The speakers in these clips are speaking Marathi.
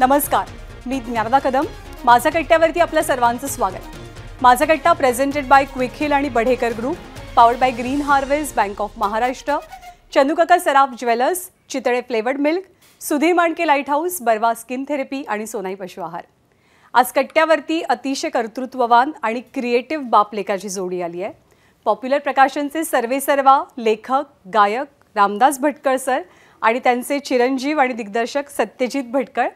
नमस्कार, मी ज्ञानदा कदम. माझा कट्ट्यावरती आपल्या सर्वांचं स्वागत. माझा कट्टा प्रेझेंटेड बाय क्विक हिल आणि Badhekar group, powered by green harvest, bank of Maharashtra, Chandukaka Saraf jewellers, Chitale flavoured milk, Sudhir Mandke light house, Barva skin therapy आणि सोनाई पशु आहार. आज कट्ट्यावरती अतिशय कर्तृत्ववान आणि क्रिएटिव्ह बाप लेकाची जोडी आली आहे. पॉप्युलर प्रकाशनचे सर्वेसर्वा लेखक गायक रामदास भटकळ सर आणि त्यांचे चिरंजीव आणि दिग्दर्शक सत्यजित भटकळ.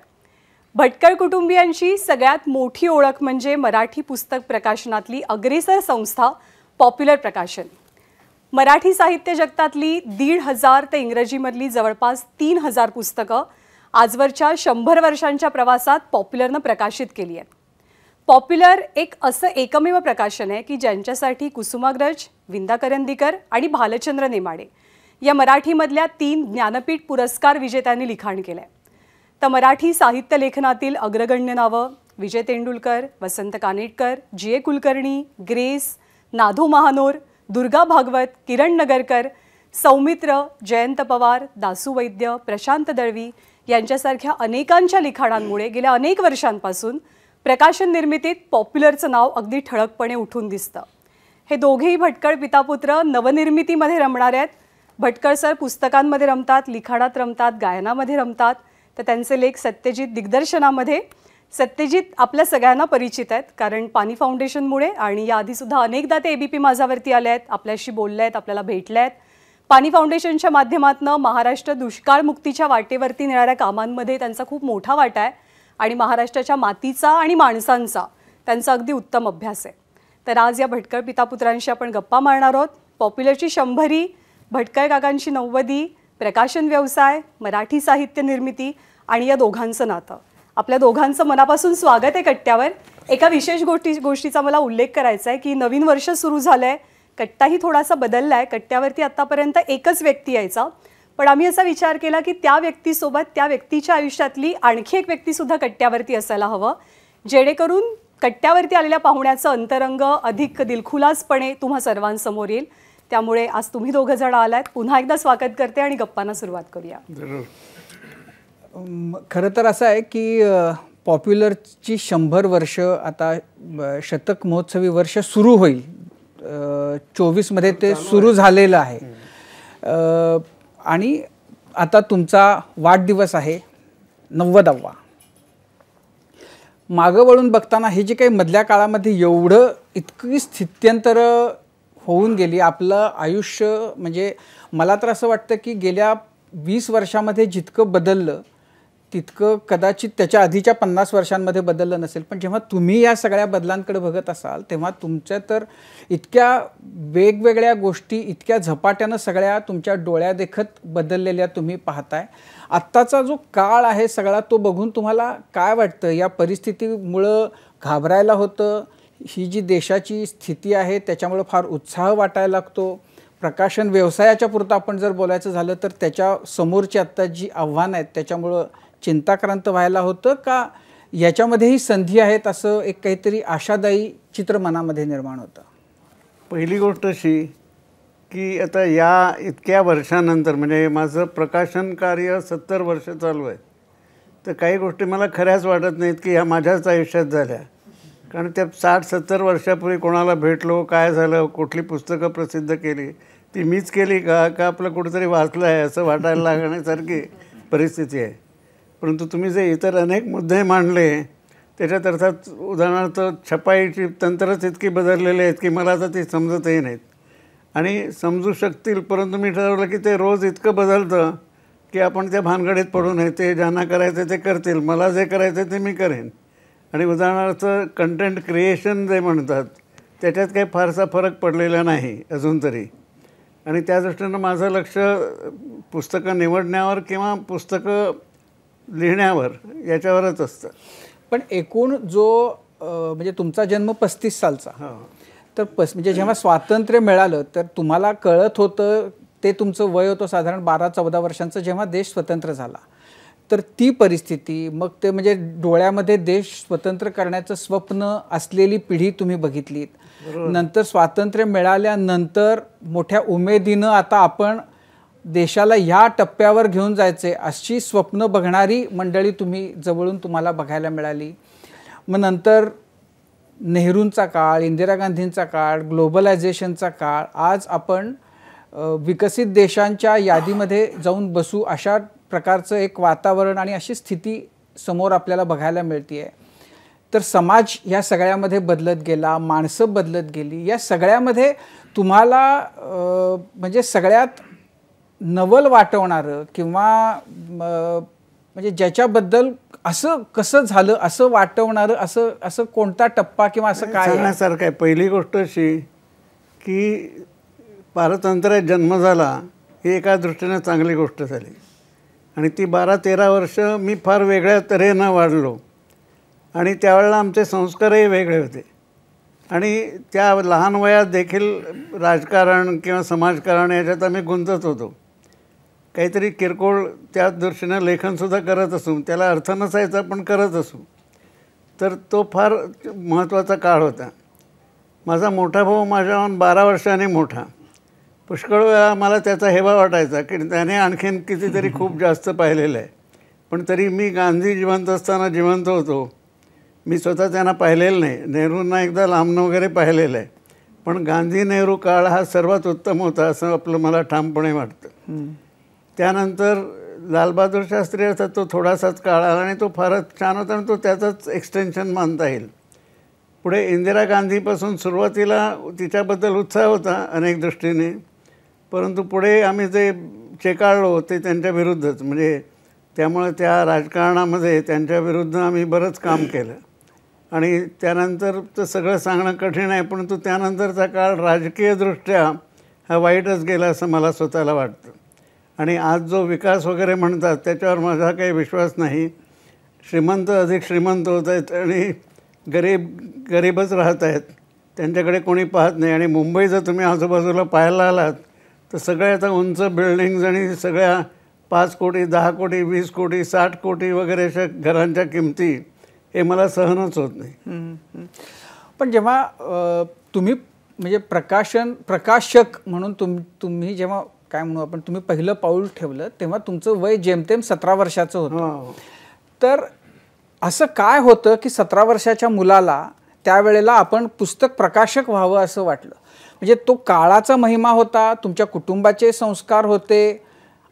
भटकळ कुटुंबियांची सगळ्यात मोठी ओळख म्हणजे मराठी पुस्तक प्रकाशनातली अग्रेसर संस्था पॉप्युलर प्रकाशन. मराठी साहित्य जगतातली 1,500 ते इंग्रजीमधली जवळपास 3,000 पुस्तकं आजवरच्या 100 वर्षांच्या प्रवासात पॉप्युलरनं प्रकाशित केली आहेत. पॉप्युलर एक असं एकमेव प्रकाशन आहे की ज्यांच्यासाठी कुसुमाग्रज, विंदा करंदीकर आणि भालचंद्र नेमाडे या मराठीमधल्या 3 ज्ञानपीठ पुरस्कार विजेत्यांनी लिखाण केलं आहे. तर मराठी साहित्य लेखनातील अग्रगण्य नावं विजय तेंडुलकर, वसंत कानेटकर, जी ए कुलकर्णी, ग्रेस, नाधो महानोर, दुर्गा भागवत, किरण नगरकर, सौमित्र, जयंत पवार, दासू वैद्य, प्रशांत दळवी यांच्यासारख्या अनेकांच्या लिखाणांमुळे गेल्या अनेक वर्षांपासून प्रकाशन निर्मितीत पॉप्युलरचं नाव अगदी ठळकपणे उठून दिसतं. हे दोघेही भटकळ पितापुत्र नवनिर्मितीमध्ये रमणारे आहेत. भटकळ सर पुस्तकांमध्ये रमतात, लिखाणात रमतात, गायनामध्ये रमतात, तर त्यांचे लेख सत्यजित दिग्दर्शनामध्ये. सत्यजित आपल्या सगळ्यांना परिचित आहेत कारण पाणी फाउंडेशनमुळे आणि याआधीसुद्धा अनेकदा ते ABP माझावरती आले आहेत, आपल्याशी बोलले आहेत, आपल्याला भेटले आहेत. पाणी फाउंडेशनच्या माध्यमातून महाराष्ट्र दुष्काळ मुक्तीच्या वाटेवरती नेणाऱ्या कामांमध्ये त्यांचा खूप मोठा वाटा आहे आणि महाराष्ट्राच्या मातीचा आणि माणसांचा त्यांचा अगदी उत्तम अभ्यास आहे. तर आज या भटकळ पितापुत्रांशी आपण गप्पा मारणार आहोत. पॉप्युलरची 100री, भटकळ काकांची 90वी, प्रकाशन व्यवसाय, मराठी साहित्य निर्मिती आणि या दोघांचं नातं. आपल्या दोघांचं मनापासून स्वागत आहे कट्ट्यावर. एका विशेष गोष्टीचा मला उल्लेख करायचा आहे की नवीन वर्ष सुरू झालं आहे, कट्टाही थोडासा बदलला आहे. कट्ट्यावरती आत्तापर्यंत एकच व्यक्ती यायचा, पण आम्ही असा विचार केला की त्या व्यक्तीसोबत त्या व्यक्तीच्या आयुष्यातली आणखी एक व्यक्तीसुद्धा कट्ट्यावरती असायला हवं, जेणेकरून कट्ट्यावरती आलेल्या पाहुण्याचं अंतरंग अधिक दिलखुलासपणे तुम्हा सर्वांसमोर येईल. त्यामुळे आज तुम्ही दोघं जण आलात. पुन्हा एकदा स्वागत करते आणि गप्पांना सुरुवात करूया. खरं तर असं आहे की पॉप्युलरची 100 वर्ष आता शतक महोत्सवी वर्ष सुरू होईल. 24मध्ये ते सुरू झालेलं आहे आणि आता तुमचा वाढदिवस आहे 90वा. मागं वळून बघताना हे जे काही मधल्या काळामध्ये एवढं इतकी स्थित्यंतरं होऊन गेली, आपलं आयुष्य म्हणजे मला तर असं वाटतं की गेल्या 20 वर्षामध्ये जितकं बदललं तितकं कदाचित त्याच्या आधीच्या 50 वर्षांमध्ये बदललं नसेल. पण जेव्हा तुम्ही या सगळ्या बदलांकडे बघत असाल तेव्हा तुमच्या तर इतक्या वेगवेगळ्या गोष्टी इतक्या झपाट्यानं सगळ्या तुमच्या डोळ्यादेखत बदललेल्या तुम्ही पाहताय. आत्ताचा जो काळ आहे सगळा तो बघून तुम्हाला काय वाटतं? या परिस्थितीमुळं घाबरायला होतं? ही जी देशाची स्थिती आहे त्याच्यामुळं फार उत्साह वाटायला लागतो? प्रकाशन व्यवसायाच्या पुरतं आपण जर बोलायचं झालं तर त्याच्या समोरची आत्ता जी आव्हानं आहेत त्याच्यामुळं चिंताक्रांत व्हायला होतं का याच्यामध्येही संधी आहेत असं एक काहीतरी आशादायी चित्र मनामध्ये निर्माण होतं? पहिली गोष्ट अशी की आता या इतक्या वर्षानंतर म्हणजे माझं प्रकाशन कार्य 70 वर्ष चालू आहे, तर काही गोष्टी मला खऱ्याच वाटत नाहीत की ह्या माझ्याच आयुष्यात झाल्या. कारण त्या 60-70 वर्षापूर्वी कोणाला भेटलो, काय झालं, कुठली पुस्तकं प्रसिद्ध केली, ती मीच केली का आपलं कुठंतरी वाचलं आहे असं वाटायला लागण्यासारखी परिस्थिती आहे. परंतु तुम्ही जे इतर अनेक मुद्दे मांडले त्याच्यात अर्थात उदाहरणार्थ छपाईची तंत्रच इतकी बदललेली आहेत की मला आता ती समजतही नाहीत आणि समजू शकतील, परंतु मी ठरवलं की ते रोज इतकं बदलतं की आपण त्या भानगडीत पडू नये. ते ज्यांना करायचं ते करतील, मला जे करायचं ते मी करेन. आणि उदाहरणार्थ कंटेंट क्रिएशन जे म्हणतात त्याच्यात काही फारसा फरक पडलेला नाही अजून तरी. आणि त्या दृष्टीनं माझं लक्ष पुस्तकं निवडण्यावर किंवा पुस्तकं लिहिण्यावर याच्यावरच असतं. पण एकूण जो म्हणजे तुमचा जन्म 35 सालचा, तर म्हणजे जेव्हा स्वातंत्र्य मिळालं तर तुम्हाला कळत होतं, ते तुमचं वय होतं साधारण 12-14 वर्षांचं जेव्हा देश स्वतंत्र झाला, तर ती परिस्थिती मग ते म्हणजे डोळ्यामध्ये देश स्वतंत्र करण्याचं स्वप्न असलेली पिढी तुम्ही बघितलीत. नंतर स्वातंत्र्य मिळाल्यानंतर मोठ्या उमेदीनं आता आपण देशाला ह्या टप्प्यावर घेऊन जायचे अशी स्वप्न बघणारी मंडळी जवळून तुम्हाला बघायला मिळाली. मग नंतर नेहरूंचा काळ, इंदिरा गांधींचा काळ, ग्लोबलायझेशनचा काळ, आज आपण विकसित देशांच्या यादीमध्ये जाऊन बसू अशा प्रकारचं एक वातावरण आणि अशी स्थिती समोर आपल्याला बघायला मिळते आहे. तर समाज या सगळ्यामध्ये बदलत गेला, माणसं बदलत गेली. या सगळ्यामध्ये तुम्हाला म्हणजे सगळ्यात नवल वाटवणारं किंवा म्हणजे ज्याच्याबद्दल असं कसं झालं असं वाटवणारं असं कोणता टप्पा किंवा असं काय सांगण्यासारखं आहे? पहिली गोष्ट अशी की पारतंत्र्यात जन्म झाला ही एका दृष्टीने चांगली गोष्ट झाली आणि ती 12-13 वर्ष मी फार वेगळ्या तऱ्हेनं वाढलो आणि त्यावेळेला आमचे संस्कारही वेगळे होते आणि त्या लहान वयात देखील राजकारण किंवा समाजकारण याच्यात आम्ही गुंतत होतो. काहीतरी किरकोळ त्या दृष्टीनं लेखनसुद्धा करत असू, त्याला अर्थ नसायचा पण करत असू. तर तो फार महत्त्वाचा काळ होता. माझा मोठा भाऊ माझ्याहून 12 वर्षांनी मोठा. पुष्कळ वेळा मला त्याचा हेवा वाटायचा की त्याने आणखीन कितीतरी खूप जास्त पाहिलेलं आहे. पण तरी मी गांधी जिवंत असताना जिवंत होतो. मी स्वतः त्यांना पाहिलेलं नाही. नेहरूंना एकदा लांबनं वगैरे पाहिलेलं आहे. पण गांधी नेहरू काळ हा सर्वात उत्तम होता असं आपलं मला ठामपणे वाटतं. त्यानंतर लालबहादूर शास्त्री असतात तो थोडासाच काळ आला आणि तो फारच छान होता आणि तो त्याचंच एक्सटेन्शन मानता येईल. पुढे इंदिरा गांधीपासून सुरुवातीला तिच्याबद्दल उत्साह होता अनेक दृष्टीने, परंतु पुढे आम्ही जे चेकाळलो ते त्यांच्या विरुद्धच. म्हणजे त्यामुळे त्या राजकारणामध्ये त्यांच्या विरुद्ध आम्ही बरंच काम केलं आणि त्यानंतरचं सगळं सांगणं कठीण आहे, परंतु त्यानंतरचा काळ राजकीयदृष्ट्या हा वाईटच गेला असं मला स्वतःला वाटतं. आणि आज जो विकास वगैरे म्हणतात त्याच्यावर माझा काही विश्वास नाही. श्रीमंत अधिक श्रीमंत होत आहेत आणि गरीबच राहत आहेत. त्यांच्याकडे कोणी पाहत नाही. आणि मुंबई जर तुम्ही आजूबाजूला पाहायला आलात तर सगळ्या आता उंच बिल्डिंग्ज आणि सगळ्या 5 कोटी 10 कोटी 20 कोटी 60 कोटी वगैरे अशा घरांच्या किमती हे मला सहनच होत नाही. पण जेव्हा तुम्ही म्हणजे प्रकाशक म्हणून तुम्ही जेव्हा काय म्हणू आपण तुम्ही पहिलं पाऊल ठेवलं तेव्हा तुमचं वय जेमतेम 17 वर्षाचं होतं. तर असं काय होतं की 17 वर्षाच्या मुलाला त्यावेळेला आपण पुस्तक प्रकाशक व्हावं असं वाटलं? म्हणजे तो काळाचा महिमा होता, तुमच्या कुटुंबाचे संस्कार होते.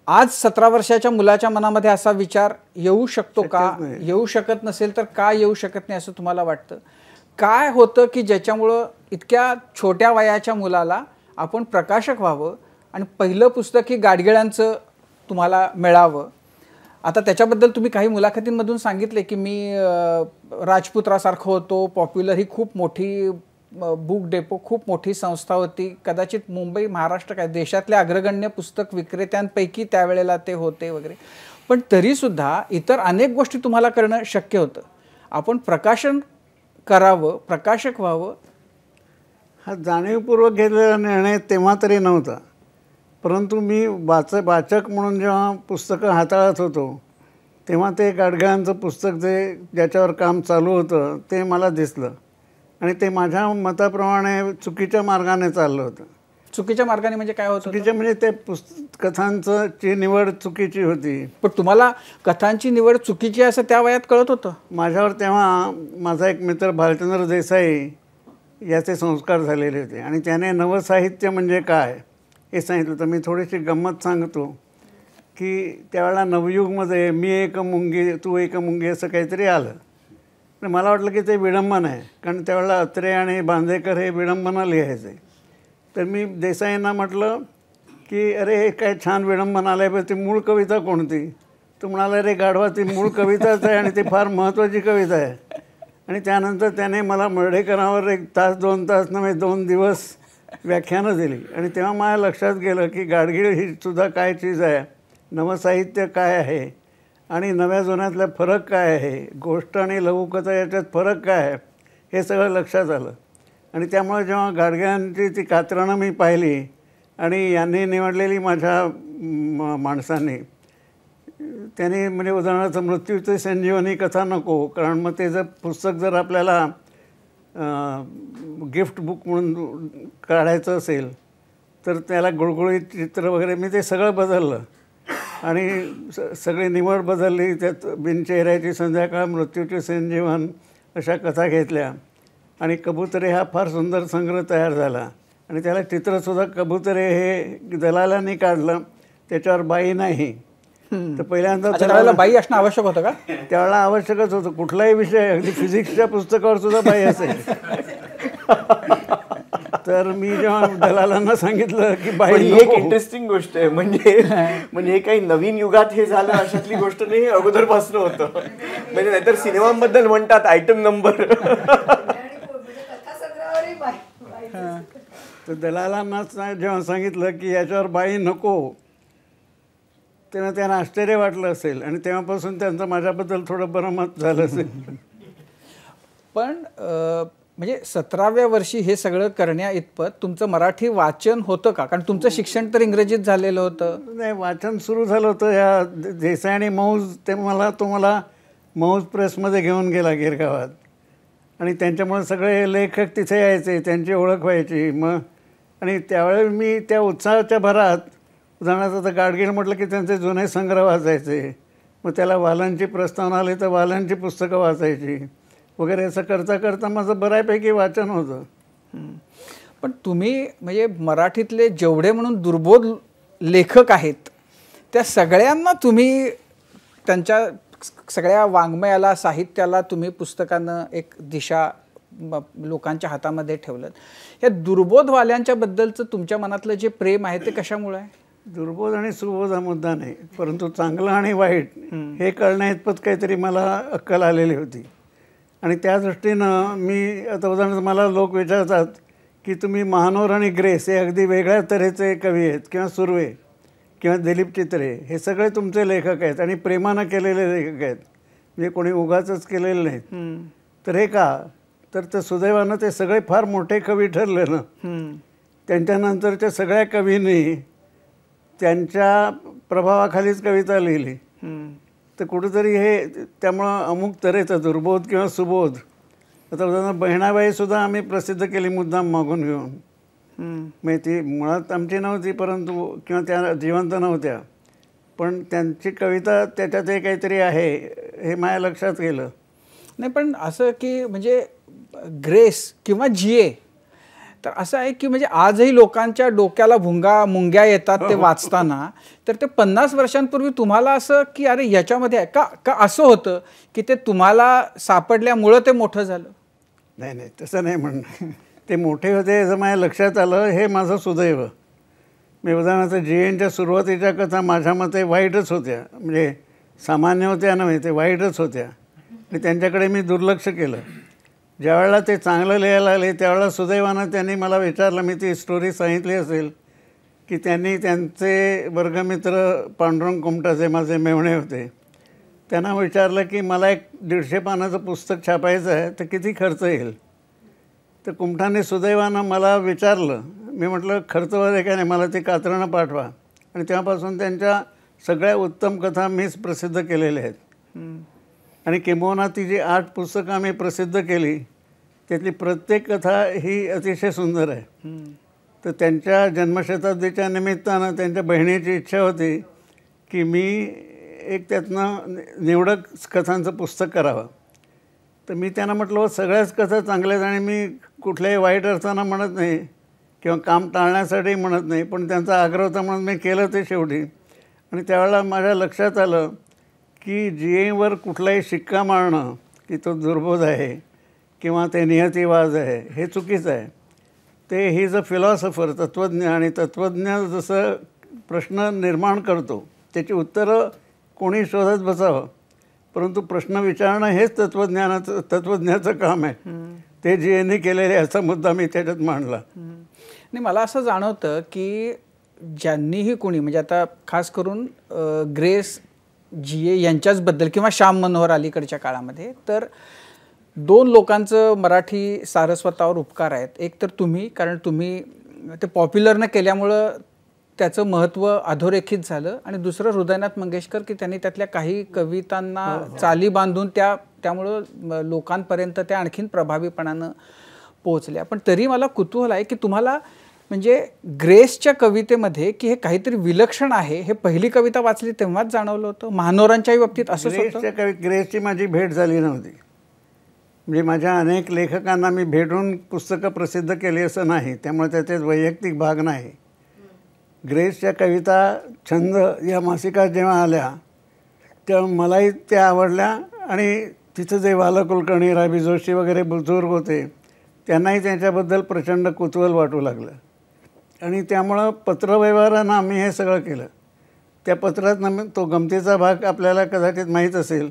आज 17 वर्षाच्या मुलाच्या मनामध्ये असा विचार येऊ शकतो का? येऊ शकत नसेल तर का येऊ शकत नाही असं तुम्हाला वाटतं? काय होतं की ज्याच्यामुळं इतक्या छोट्या वयाच्या मुलाला आपण प्रकाशक व्हावं आणि पहिलं पुस्तक ही गाडगिळांचं तुम्हाला मिळावं? आता त्याच्याबद्दल तुम्ही काही मुलाखतींमधून सांगितले की मी राजपुत्रासारखं होतो, पॉप्युलर ही खूप मोठी बुक डेपो खूप मोठी संस्था होती, कदाचित मुंबई महाराष्ट्र काय देशातल्या अग्रगण्य पुस्तक विक्रेत्यांपैकी त्यावेळेला ते होते वगैरे. पण तरीसुद्धा इतर अनेक गोष्टी तुम्हाला करणं शक्य होतं. आपण प्रकाशन करावं, प्रकाशक व्हावं हा जाणीवपूर्वक घेतलेला निर्णय तेव्हा तरी नव्हता. परंतु मी वाचक म्हणून जेव्हा पुस्तकं हाताळत होतो तेव्हा ते गाडगिळांचं पुस्तक ज्याच्यावर काम चालू होतं ते मला दिसलं आणि ते माझ्या मताप्रमाणे चुकीच्या मार्गाने चाललं होतं. चुकीच्या मार्गाने म्हणजे काय होतं? चुकीच्या म्हणजे ते कथांची निवड चुकीची होती. पण तुम्हाला कथांची निवड चुकीची असं त्या वयात कळत होतं? माझ्यावर तेव्हा माझा एक मित्र भालचंद्र देसाई याचे संस्कार झालेले होते आणि त्याने नवसाहित्य म्हणजे काय हे सांगितलं. तर मी थोडीशी गंमत सांगतो की त्यावेळेला नवयुगमध्ये मी एक मुंगी तू एक मुंगी असं काहीतरी आलं. मला वाटलं की ते विडंबन आहे, कारण त्यावेळेला अत्रे आणि बांदेकर हे विडंबना लिहायचे. तर मी देसाईंना म्हटलं की अरे हे काय छान विडंबन आलं आहे, पण ती मूळ कविता कोणती? तो म्हणाला अरे गाढवा ती मूळ कविताच आहे आणि ती फार महत्त्वाची कविता आहे. आणि त्यानंतर त्याने मला मर्ढेकरांवर 1 तास 2 तास नव्हे 2 दिवस व्याख्यानं दिली आणि तेव्हा माझ्या लक्षात गेलं की गाडगीळ ही सुद्धा काय चीज आहे, नवसाहित्य काय आहे आणि नव्या जुन्यातला फरक काय आहे, गोष्ट आणि लघुकथा याच्यात फरक काय आहे हे सगळं लक्षात आलं. आणि त्यामुळे जेव्हा गाडगिळांची ती कात्रणं मी पाहिली आणि यांनी निवडलेली माझ्या माणसांनी त्यांनी म्हणजे उदाहरणार्थ मृत्यूचे संजीवनी कथा नको, कारण मग ते जर पुस्तक जर आपल्याला गिफ्ट बुक म्हणून काढायचं असेल तर त्याला गुळगुळीत चित्र वगैरे मी ते सगळं बदललं आणि सगळी निवड बदलली. त्यात बिनचेहऱ्याची संध्याकाळ, मृत्यूचे संजीवन अशा कथा घेतल्या आणि कबुतरे हा फार सुंदर संग्रह तयार झाला. आणि त्याला चित्रसुद्धा कबुतरे हे दलालांनी काढलं, त्याच्यावर बाई नाही. तर पहिल्यांदा त्यावेळेला बाई असणं आवश्यक होतं का? त्यावेळेला आवश्यकच होतं. कुठलाही विषय, अगदी फिजिक्सच्या पुस्तकावर सुद्धा बाई असेल. तर मी जेव्हा दलालांना सांगितलं की बाई ही एक इंटरेस्टिंग गोष्ट आहे. म्हणजे हे काही नवीन युगात हे झालं अशातली गोष्ट नाही, हे अगोदरपासून होतं. म्हणजे नाहीतर सिनेमांबद्दल म्हणतात आयटम नंबर. तर दलालांना जेव्हा सांगितलं की याच्यावर बाई नको, तेव्हा त्यांना आश्चर्य वाटलं असेल आणि तेव्हापासून त्यांचं माझ्याबद्दल थोडं बरं मत झालं असेल. पण म्हणजे 17व्या वर्षी हे सगळं करण्या इतपत तुमचं मराठी वाचन होतं का? कारण तुमचं शिक्षण तर इंग्रजीत झालेलं होतं. नाही, वाचन सुरू झालं होतं. या देसाई आणि मौज ते मला मौज प्रेसमध्ये घेऊन गेला गिरगावात आणि त्यांच्यामुळे सगळे लेखक तिथे यायचे, त्यांची ओळख व्हायची. मग आणि त्यावेळेस मी त्या उत्साहाच्या भरात, उदाहरणार्थ आता गाडगीळ म्हटलं की त्यांचे जुने संग्रह वाचायचे. मग त्याला वालांची प्रस्तावना आली तर वालांची पुस्तकं वाचायची वगैरे. असं करता करता माझं बऱ्यापैकी वाचन होतं. पण तुम्ही म्हणजे मराठीतले जेवढे म्हणून दुर्बोध लेखक आहेत त्या सगळ्यांना तुम्ही त्यांच्या सगळ्या वाङ्मयाला, साहित्याला तुम्ही पुस्तकानं एक दिशा लोकांच्या हातामध्ये ठेवलं. या दुर्बोधवाल्यांच्या बद्दलचं तुमच्या मनातलं जे प्रेम आहे ते कशामुळे आहे? दुर्बोध आणि सुबोध हा मुद्दा नाही, परंतु चांगलं आणि वाईट हे कळण्याइतपत काहीतरी मला अक्कल आलेली होती. आणि त्या दृष्टीनं मी आता उदाहरणार्थ मला लोक विचारतात की तुम्ही महानोर आणि ग्रेस हे अगदी वेगळ्या तऱ्हेचे कवी आहेत, किंवा सुर्वे किंवा दिलीप चित्रे हे सगळे तुमचे लेखक आहेत आणि प्रेमानं केलेले लेखक आहेत, म्हणजे कोणी उगाचच केलेले नाहीत. तर हे का? तर ते सुदैवानं ते सगळे फार मोठे कवी ठरले ना. त्यांच्यानंतरच्या सगळ्या कवींनी त्यांच्या प्रभावाखालीच कविता लिहिली. तर कुठेतरी हे त्यामुळं अमुक तऱ्हेचं दुर्बोध किंवा सुबोध. आता उदाहरणार्थ बहिणाबाईसुद्धा आम्ही प्रसिद्ध केली मुद्दाम मागून घेऊन. म्हणजे ती मुळात आमची नव्हती, परंतु किंवा त्या जिवंत नव्हत्या, पण त्यांची कविता त्याच्यात हे काहीतरी आहे हे माझ्या लक्षात गेलं. नाही, पण असं की म्हणजे ग्रेस किंवा जीए तर असं आहे की म्हणजे आजही लोकांच्या डोक्याला मुंग्या येतात ते वाचताना. तर ते 50 वर्षांपूर्वी तुम्हाला असं की अरे याच्यामध्ये आहे का असं होतं की ते तुम्हाला सापडल्यामुळं ते मोठं झालं? नाही, तसं नाही म्हणणं. ते मोठे होते असं माझ्या लक्षात आलं, हे माझं सुदैव. मी उदाहरणार्थ GNच्या सुरुवातीच्या कथा माझ्या मते वाईटच होत्या, म्हणजे सामान्य होत्या नव्हे, ते वाईटच होत्या आणि त्यांच्याकडे मी दुर्लक्ष केलं. ज्यावेळेला ते चांगलं लिहायला आले त्यावेळेला सुदैवानं त्यांनी मला विचारलं, मी ती स्टोरी सांगितली असेल की त्यांनी त्यांचे वर्गमित्र पांडुरंग कुमटाचे माझे मेव्हणे होते, त्यांना विचारलं की मला एक 150 पानाचं पुस्तक छापायचं आहे, तर किती खर्च येईल? तर कुमठाने सुदैवानं मला विचारलं. मी म्हटलं खर्च वगैरे काय नाही, मला ती कात्रणं पाठवा. आणि तेव्हापासून त्यांच्या सगळ्या उत्तम कथा मीच प्रसिद्ध केलेल्या आहेत. आणि किंबहुना ती जी 8 पुस्तकं आम्ही प्रसिद्ध केली त्यातली प्रत्येक कथा ही अतिशय सुंदर आहे. तर त्यांच्या जन्मशताब्दीच्या निमित्तानं त्यांच्या बहिणीची इच्छा होती की मी एक त्यातनं निवडक कथांचं पुस्तक करावं. तर मी त्यांना म्हटलं सगळ्याच कथा चांगल्याच आणि मी कुठल्याही वाईट अर्थानं म्हणत नाही किंवा काम टाळण्यासाठी म्हणत नाही, पण त्यांचा आग्रह होता म्हणून मी केलं ते शेवटी. आणि त्यावेळेला माझ्या लक्षात आलं की GNवर कुठलाही शिक्का मारणं की तो दुर्बोध आहे किंवा ते नियतिवाद आहे हे चुकीचं आहे. ते ही अ फिलॉसॉफर, तत्त्वज्ञ, आणि तत्त्वज्ञ जसं प्रश्न निर्माण करतो त्याची उत्तरं कोणी शोधत बसावं, परंतु प्रश्न विचारणं हेच तत्त्वज्ञाचं काम आहे. ते GNने केलेले असा मुद्दा मी त्याच्यात मांडला. नाही, मला असं जाणवतं की ज्यांनीही कोणी म्हणजे आता खास करून ग्रेस GA यांच्याचबद्दल किंवा श्याम मनोहर अलीकडच्या काळामध्ये तर 2 लोकांचं मराठी सारस्वतावर उपकार आहेत. एक तर तुम्ही, कारण तुम्ही ते पॉप्युलर न केल्यामुळं त्याचं महत्त्व अधोरेखित झालं, आणि दुसरं हृदयनाथ मंगेशकर की त्यांनी त्यातल्या काही कवितांना चाली बांधून त्यामुळं लोकांपर्यंत त्या आणखीन प्रभावीपणानं पोहोचल्या. पण तरी मला कुतूहल आहे की तुम्हाला म्हणजे ग्रेसच्या कवितेमध्ये की हे काहीतरी विलक्षण आहे, हे पहिली कविता वाचली तेव्हाच जाणवलं होतं. महानोरांच्याही बाबतीत असंच होतं. ग्रेसची माझी भेट झाली नव्हती. म्हणजे माझ्या अनेक लेखकांना मी भेटून पुस्तकं प्रसिद्ध केली असं नाही, त्यामुळे त्याच्यात वैयक्तिक भाग नाही. ग्रेसच्या कविता छंद या मासिकात जेव्हा आल्या तेव्हा मलाही त्या आवडल्या आणि तिथं जे वाला कुलकर्णी, राबी जोशी वगैरे बुजुर्ग होते त्यांनाही त्यांच्याबद्दल प्रचंड कुतूहल वाटू लागलं आणि त्यामुळं पत्रव्यवहारानं आम्ही हे सगळं केलं. त्या पत्रात तो गमतीचा भाग आपल्याला कदाचित माहीत असेल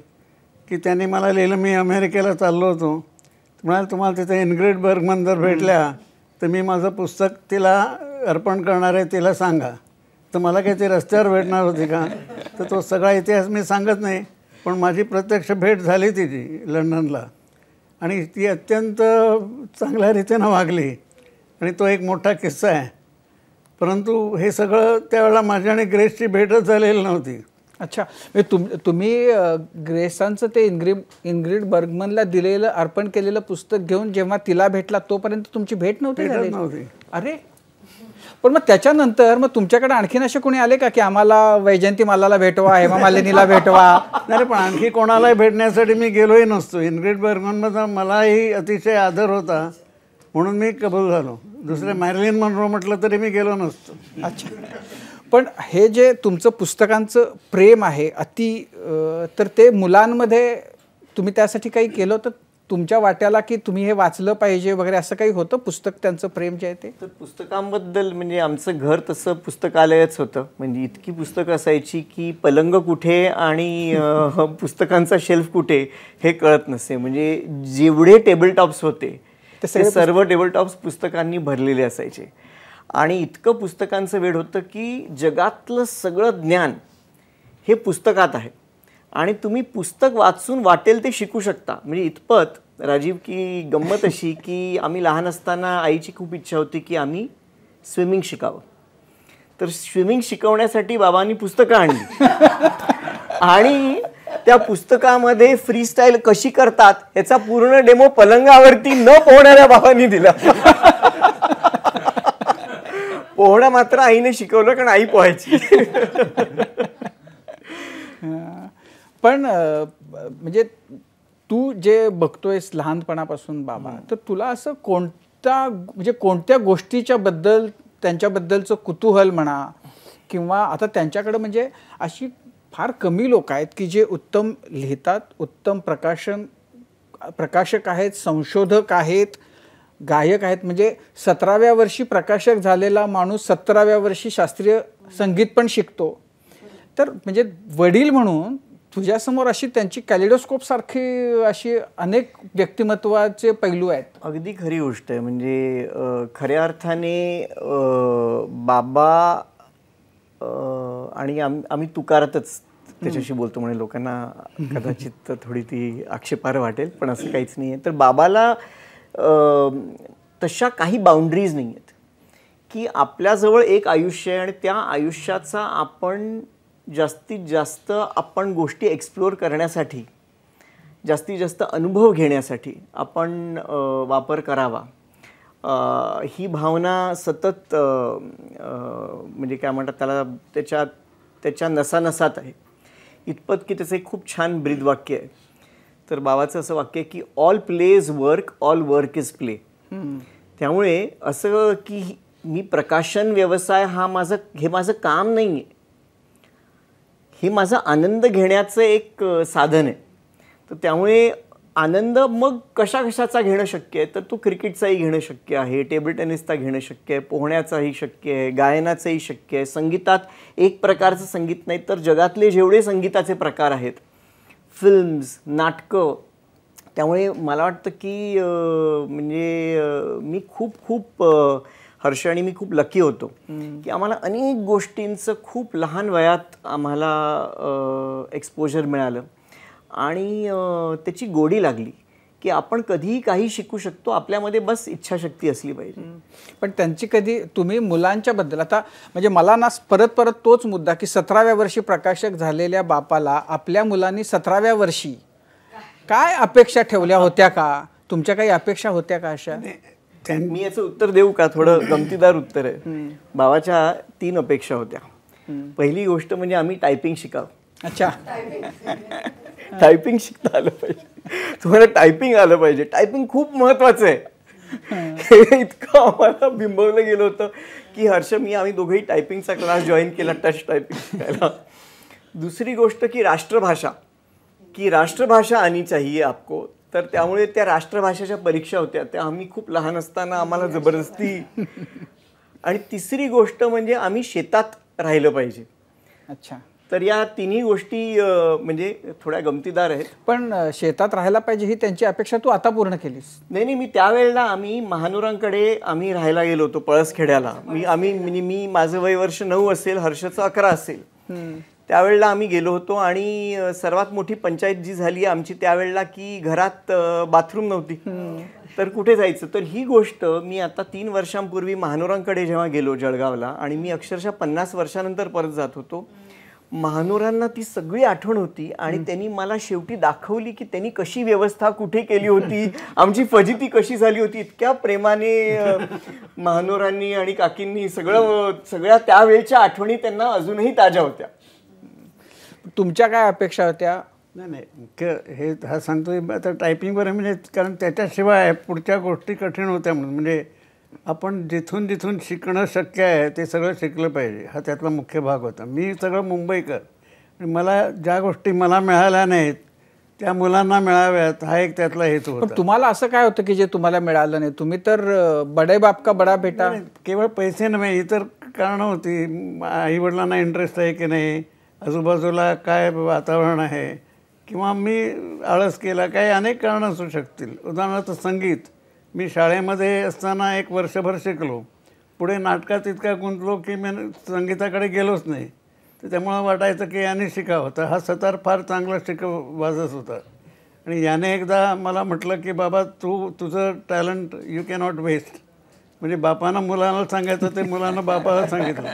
की त्यांनी मला लिहिलं, मी अमेरिकेला चाललो होतो, म्हणाल तुम्हाला तिथे इन्ग्रिड बर्गमन जर भेटल्या तर मी माझं पुस्तक तिला अर्पण करणार आहे, तिला सांगा. तर मला काही ती रस्त्यावर भेटणार होती का? तर तो सगळा इतिहास मी सांगत नाही, पण माझी प्रत्यक्ष भेट झाली तिची लंडनला आणि ती अत्यंत चांगल्या रीतीनं वागली आणि तो एक मोठा किस्सा आहे. परंतु हे सगळं त्यावेळेला माझी आणि ग्रेसची भेटच झालेली नव्हती. अच्छा, म्हणजे तुम्ही ग्रेसांचं ते इन्ग्रिड बर्गमनला दिलेलं अर्पण केलेलं पुस्तक घेऊन जेव्हा तिला भेटला तोपर्यंत तुमची भेट नव्हती. अरे, पण मग त्याच्यानंतर मग तुमच्याकडे आणखीन असे कोणी आले का की आम्हाला वैजयंती मालाला भेटवा, हेमा मालिनीला भेटवा? नाही, पण आणखी कोणालाही भेटण्यासाठी मी गेलोही नसतो. इन्ग्रिड बर्गमनमध्ये मलाही अतिशय आदर होता म्हणून मी कबूल झालो. दुसरे मॅरिलिन मनरो म्हटलं तरी मी गेलो नसतो. अच्छा, पण हे जे तुमचं पुस्तकांचं प्रेम आहे तर ते मुलांमध्ये तुम्ही त्यासाठी काही केलं होतं तुमच्या वाट्याला की तुम्ही हे वाचलं पाहिजे वगैरे असं काही होतं? पुस्तक त्यांचं प्रेम जे आहे ते? तर पुस्तकांबद्दल म्हणजे आमचं घर तसं पुस्तकालयच होतं. म्हणजे इतकी पुस्तकं असायची की पलंग कुठे आणि पुस्तकांचा शेल्फ कुठे हे कळत नसे. म्हणजे जेवढे टेबलटॉप्स होते ते सर्व टेबलटॉप्स पुस्तकांनी भरलेले असायचे आणि इतकं पुस्तकांचं वेड होतं की जगातलं सगळं ज्ञान हे पुस्तकात आहे आणि तुम्ही पुस्तक वाचून वाटेल ते शिकू शकता. म्हणजे इतपत राजीव की गंमत अशी की आम्ही लहान असताना आईची खूप इच्छा होती की आम्ही स्विमिंग शिकावं. तर स्विमिंग शिकवण्यासाठी बाबांनी पुस्तकं आणली आणि त्या पुस्तकामध्ये फ्रीस्टाईल कशी करतात याचा पूर्ण डेमो पलंगावरती न पोहणाऱ्या बाबांनी दिला. पोहणं मात्र आईने शिकवलं कारण आई पोहायची. पण म्हणजे तू जे बघतोयस लहानपणापासून बाबा, तर तुला असं कोणत्या गोष्टीच्या बद्दल त्यांच्याबद्दलचं कुतूहल म्हणा किंवा आता त्यांच्याकडे म्हणजे अशी फार कमी लोक आहेत की जे उत्तम लिहितात, उत्तम प्रकाशक आहेत, संशोधक आहेत, गायक आहेत. म्हणजे 17व्या वर्षी प्रकाशक झालेला माणूस 17व्या वर्षी शास्त्रीय संगीत पण शिकतो. तर म्हणजे वडील म्हणून तुझ्यासमोर अशी त्यांची कॅलिडोस्कोप सारखी अशी अनेक व्यक्तिमत्वाचे पैलू आहेत. अगदी खरी गोष्ट आहे. म्हणजे खऱ्या अर्थाने बाबा आणि आम्ही तुकारातच त्याच्याशी बोलतो म्हणे लोकांना कदाचित थोडी ती आक्षेपार्ह वाटेल, पण असं काहीच नाही आहे. तर बाबाला तशा काही बाउंड्रीज नाही आहेत की आपल्याजवळ एक आयुष्य आहे आणि त्या आयुष्याचा आपण जास्तीत जास्त गोष्टी एक्सप्लोअर करण्यासाठी, जास्तीत जास्त अनुभव घेण्यासाठी आपण वापर करावा ही भावना सतत म्हणजे काय म्हणतात त्याला त्याच्या नसानसात आहे. इतपत की त्याचं एक खूप छान ब्रीद वाक्य आहे. तर बाबाचं असं वाक्य आहे की all play is work, all work is play. त्यामुळे असं की मी प्रकाशन व्यवसाय हे माझं काम नाही आहे, हे माझा आनंद घेण्याचं एक साधन आहे. तर त्यामुळे आनंद मग कशाचा घेणं शक्य आहे? तर तो क्रिकेटचाही घेणं शक्य आहे, टेबल टेनिसचा घेणं शक्य आहे, पोहण्याचाही शक्य आहे, गायनाचंही शक्य आहे, संगीतात एक प्रकारचं संगीत नाही तर जगातले जेवढे संगीताचे प्रकार आहेत, फिल्म्स, नाटकं. त्यामुळे मला वाटतं की म्हणजे मी खूप हर्ष आणि मी खूप लकी होतो की आम्हाला अनेक गोष्टींचं खूप लहान वयात आम्हाला एक्सपोजर मिळालं आणि त्याची गोडी लागली की आपण कधीही काही शिकू शकतो, आपल्यामध्ये बस इच्छाशक्ती असली पाहिजे. पण त्यांची कधी तुम्ही मुलांच्या बद्दल आता म्हणजे मला ना परत तोच मुद्दा की 17व्या वर्षी प्रकाशक झालेल्या बापाला आपल्या मुलांनी 17व्या वर्षी काय अपेक्षा ठेवल्या होत्या का? तुमच्या काही अपेक्षा होत्या का अशा? मी याचं उत्तर देऊ का? थोडं गमतीदार उत्तर आहे. बाबाच्या 3 अपेक्षा होत्या. पहिली गोष्ट म्हणजे आम्ही टायपिंग शिकावं. अच्छा. टायपिंग शिकता आलं पाहिजे, तुम्हाला टायपिंग आलं पाहिजे. टायपिंग खूप महत्वाचं आहे. इतकं आम्हाला बिंबवलं गेलं होतं की हर्ष आम्ही दोघेही टायपिंगचा क्लास जॉईन केला, टच टायपिंग शिकायला. दुसरी गोष्ट की राष्ट्रभाषा आनी चाहिए आपको. तर त्यामुळे त्या राष्ट्रभाषेच्या परीक्षा होत्या, त्या आम्ही खूप लहान असताना आम्हाला जबरदस्ती. आणि तिसरी गोष्ट म्हणजे आम्ही शेतात राहिलं पाहिजे. अच्छा. तर या तिन्ही गोष्टी म्हणजे थोड्या गमतीदार आहेत. पण शेतात राहायला पाहिजे ही त्यांची अपेक्षा तू आता पूर्ण केलीस. नाही, मी त्यावेळेला आम्ही महानुरांकडे आम्ही राहायला गेलो होतो पळसखेड्याला. मी माझं वय वर्ष 9 असेल, हर्षचं 11 असेल. त्यावेळेला आम्ही गेलो होतो आणि सर्वात मोठी पंचायत जी झाली आमची त्यावेळेला की घरात बाथरूम नव्हती, तर कुठे जायचं. तर ही गोष्ट मी आता 3 वर्षांपूर्वी महानुरांकडे जेव्हा गेलो जळगावला, आणि मी अक्षरशः 50 वर्षानंतर परत जात होतो, महानुरांना ती सगळी आठवण होती. आणि त्यांनी मला शेवटी दाखवली की त्यांनी कशी व्यवस्था कुठे केली होती, आमची फजिती कशी झाली होती. इतक्या प्रेमाने महानुरांनी आणि काकींनी सगळ्या त्यावेळच्या आठवणी त्यांना अजूनही ताज्या होत्या. तुमच्या काय अपेक्षा होत्या? नाही, हे हा सांगतोय आता टायपिंगवर म्हणजे, कारण त्याच्याशिवाय पुढच्या गोष्टी कठीण होत्या. म्हणजे आपण जिथून जिथून शिकणं शक्य आहे ते सगळं शिकलं पाहिजे, हा त्यातला मुख्य भाग होता. मी सगळं मुंबईकर, आणि मला ज्या गोष्टी मला मिळाल्या नाहीत त्या मुलांना मिळाव्यात, हा एक त्यातला हेतू होता. पण तुम्हाला असं काय होतं की जे तुम्हाला मिळालं नाही? तुम्ही तर बडे बाप का बडा बेटा. केवळ पैसे नव्हे, इतर कारणं होती. आईवडिलांना इंटरेस्ट आहे की नाही, आजूबाजूला काय वातावरण आहे, किंवा मी आळस केला, काही अनेक कारणं असू शकतील. उदाहरणार्थ संगीत. मी शाळेमध्ये असताना 1 वर्षभर शिकलो, पुढे नाटकात इतका गुंतलो की मी संगीताकडे गेलोच नाही. तर त्यामुळं वाटायचं की याने शिकावं. तर हा सतार फार चांगला वाजत होता, आणि याने एकदा मला म्हटलं की बाबा तुझं टॅलेंट यू कॅनॉट वेस्ट. म्हणजे बापानं मुलांना सांगायचं ते मुलांना बापाला सांगितलं.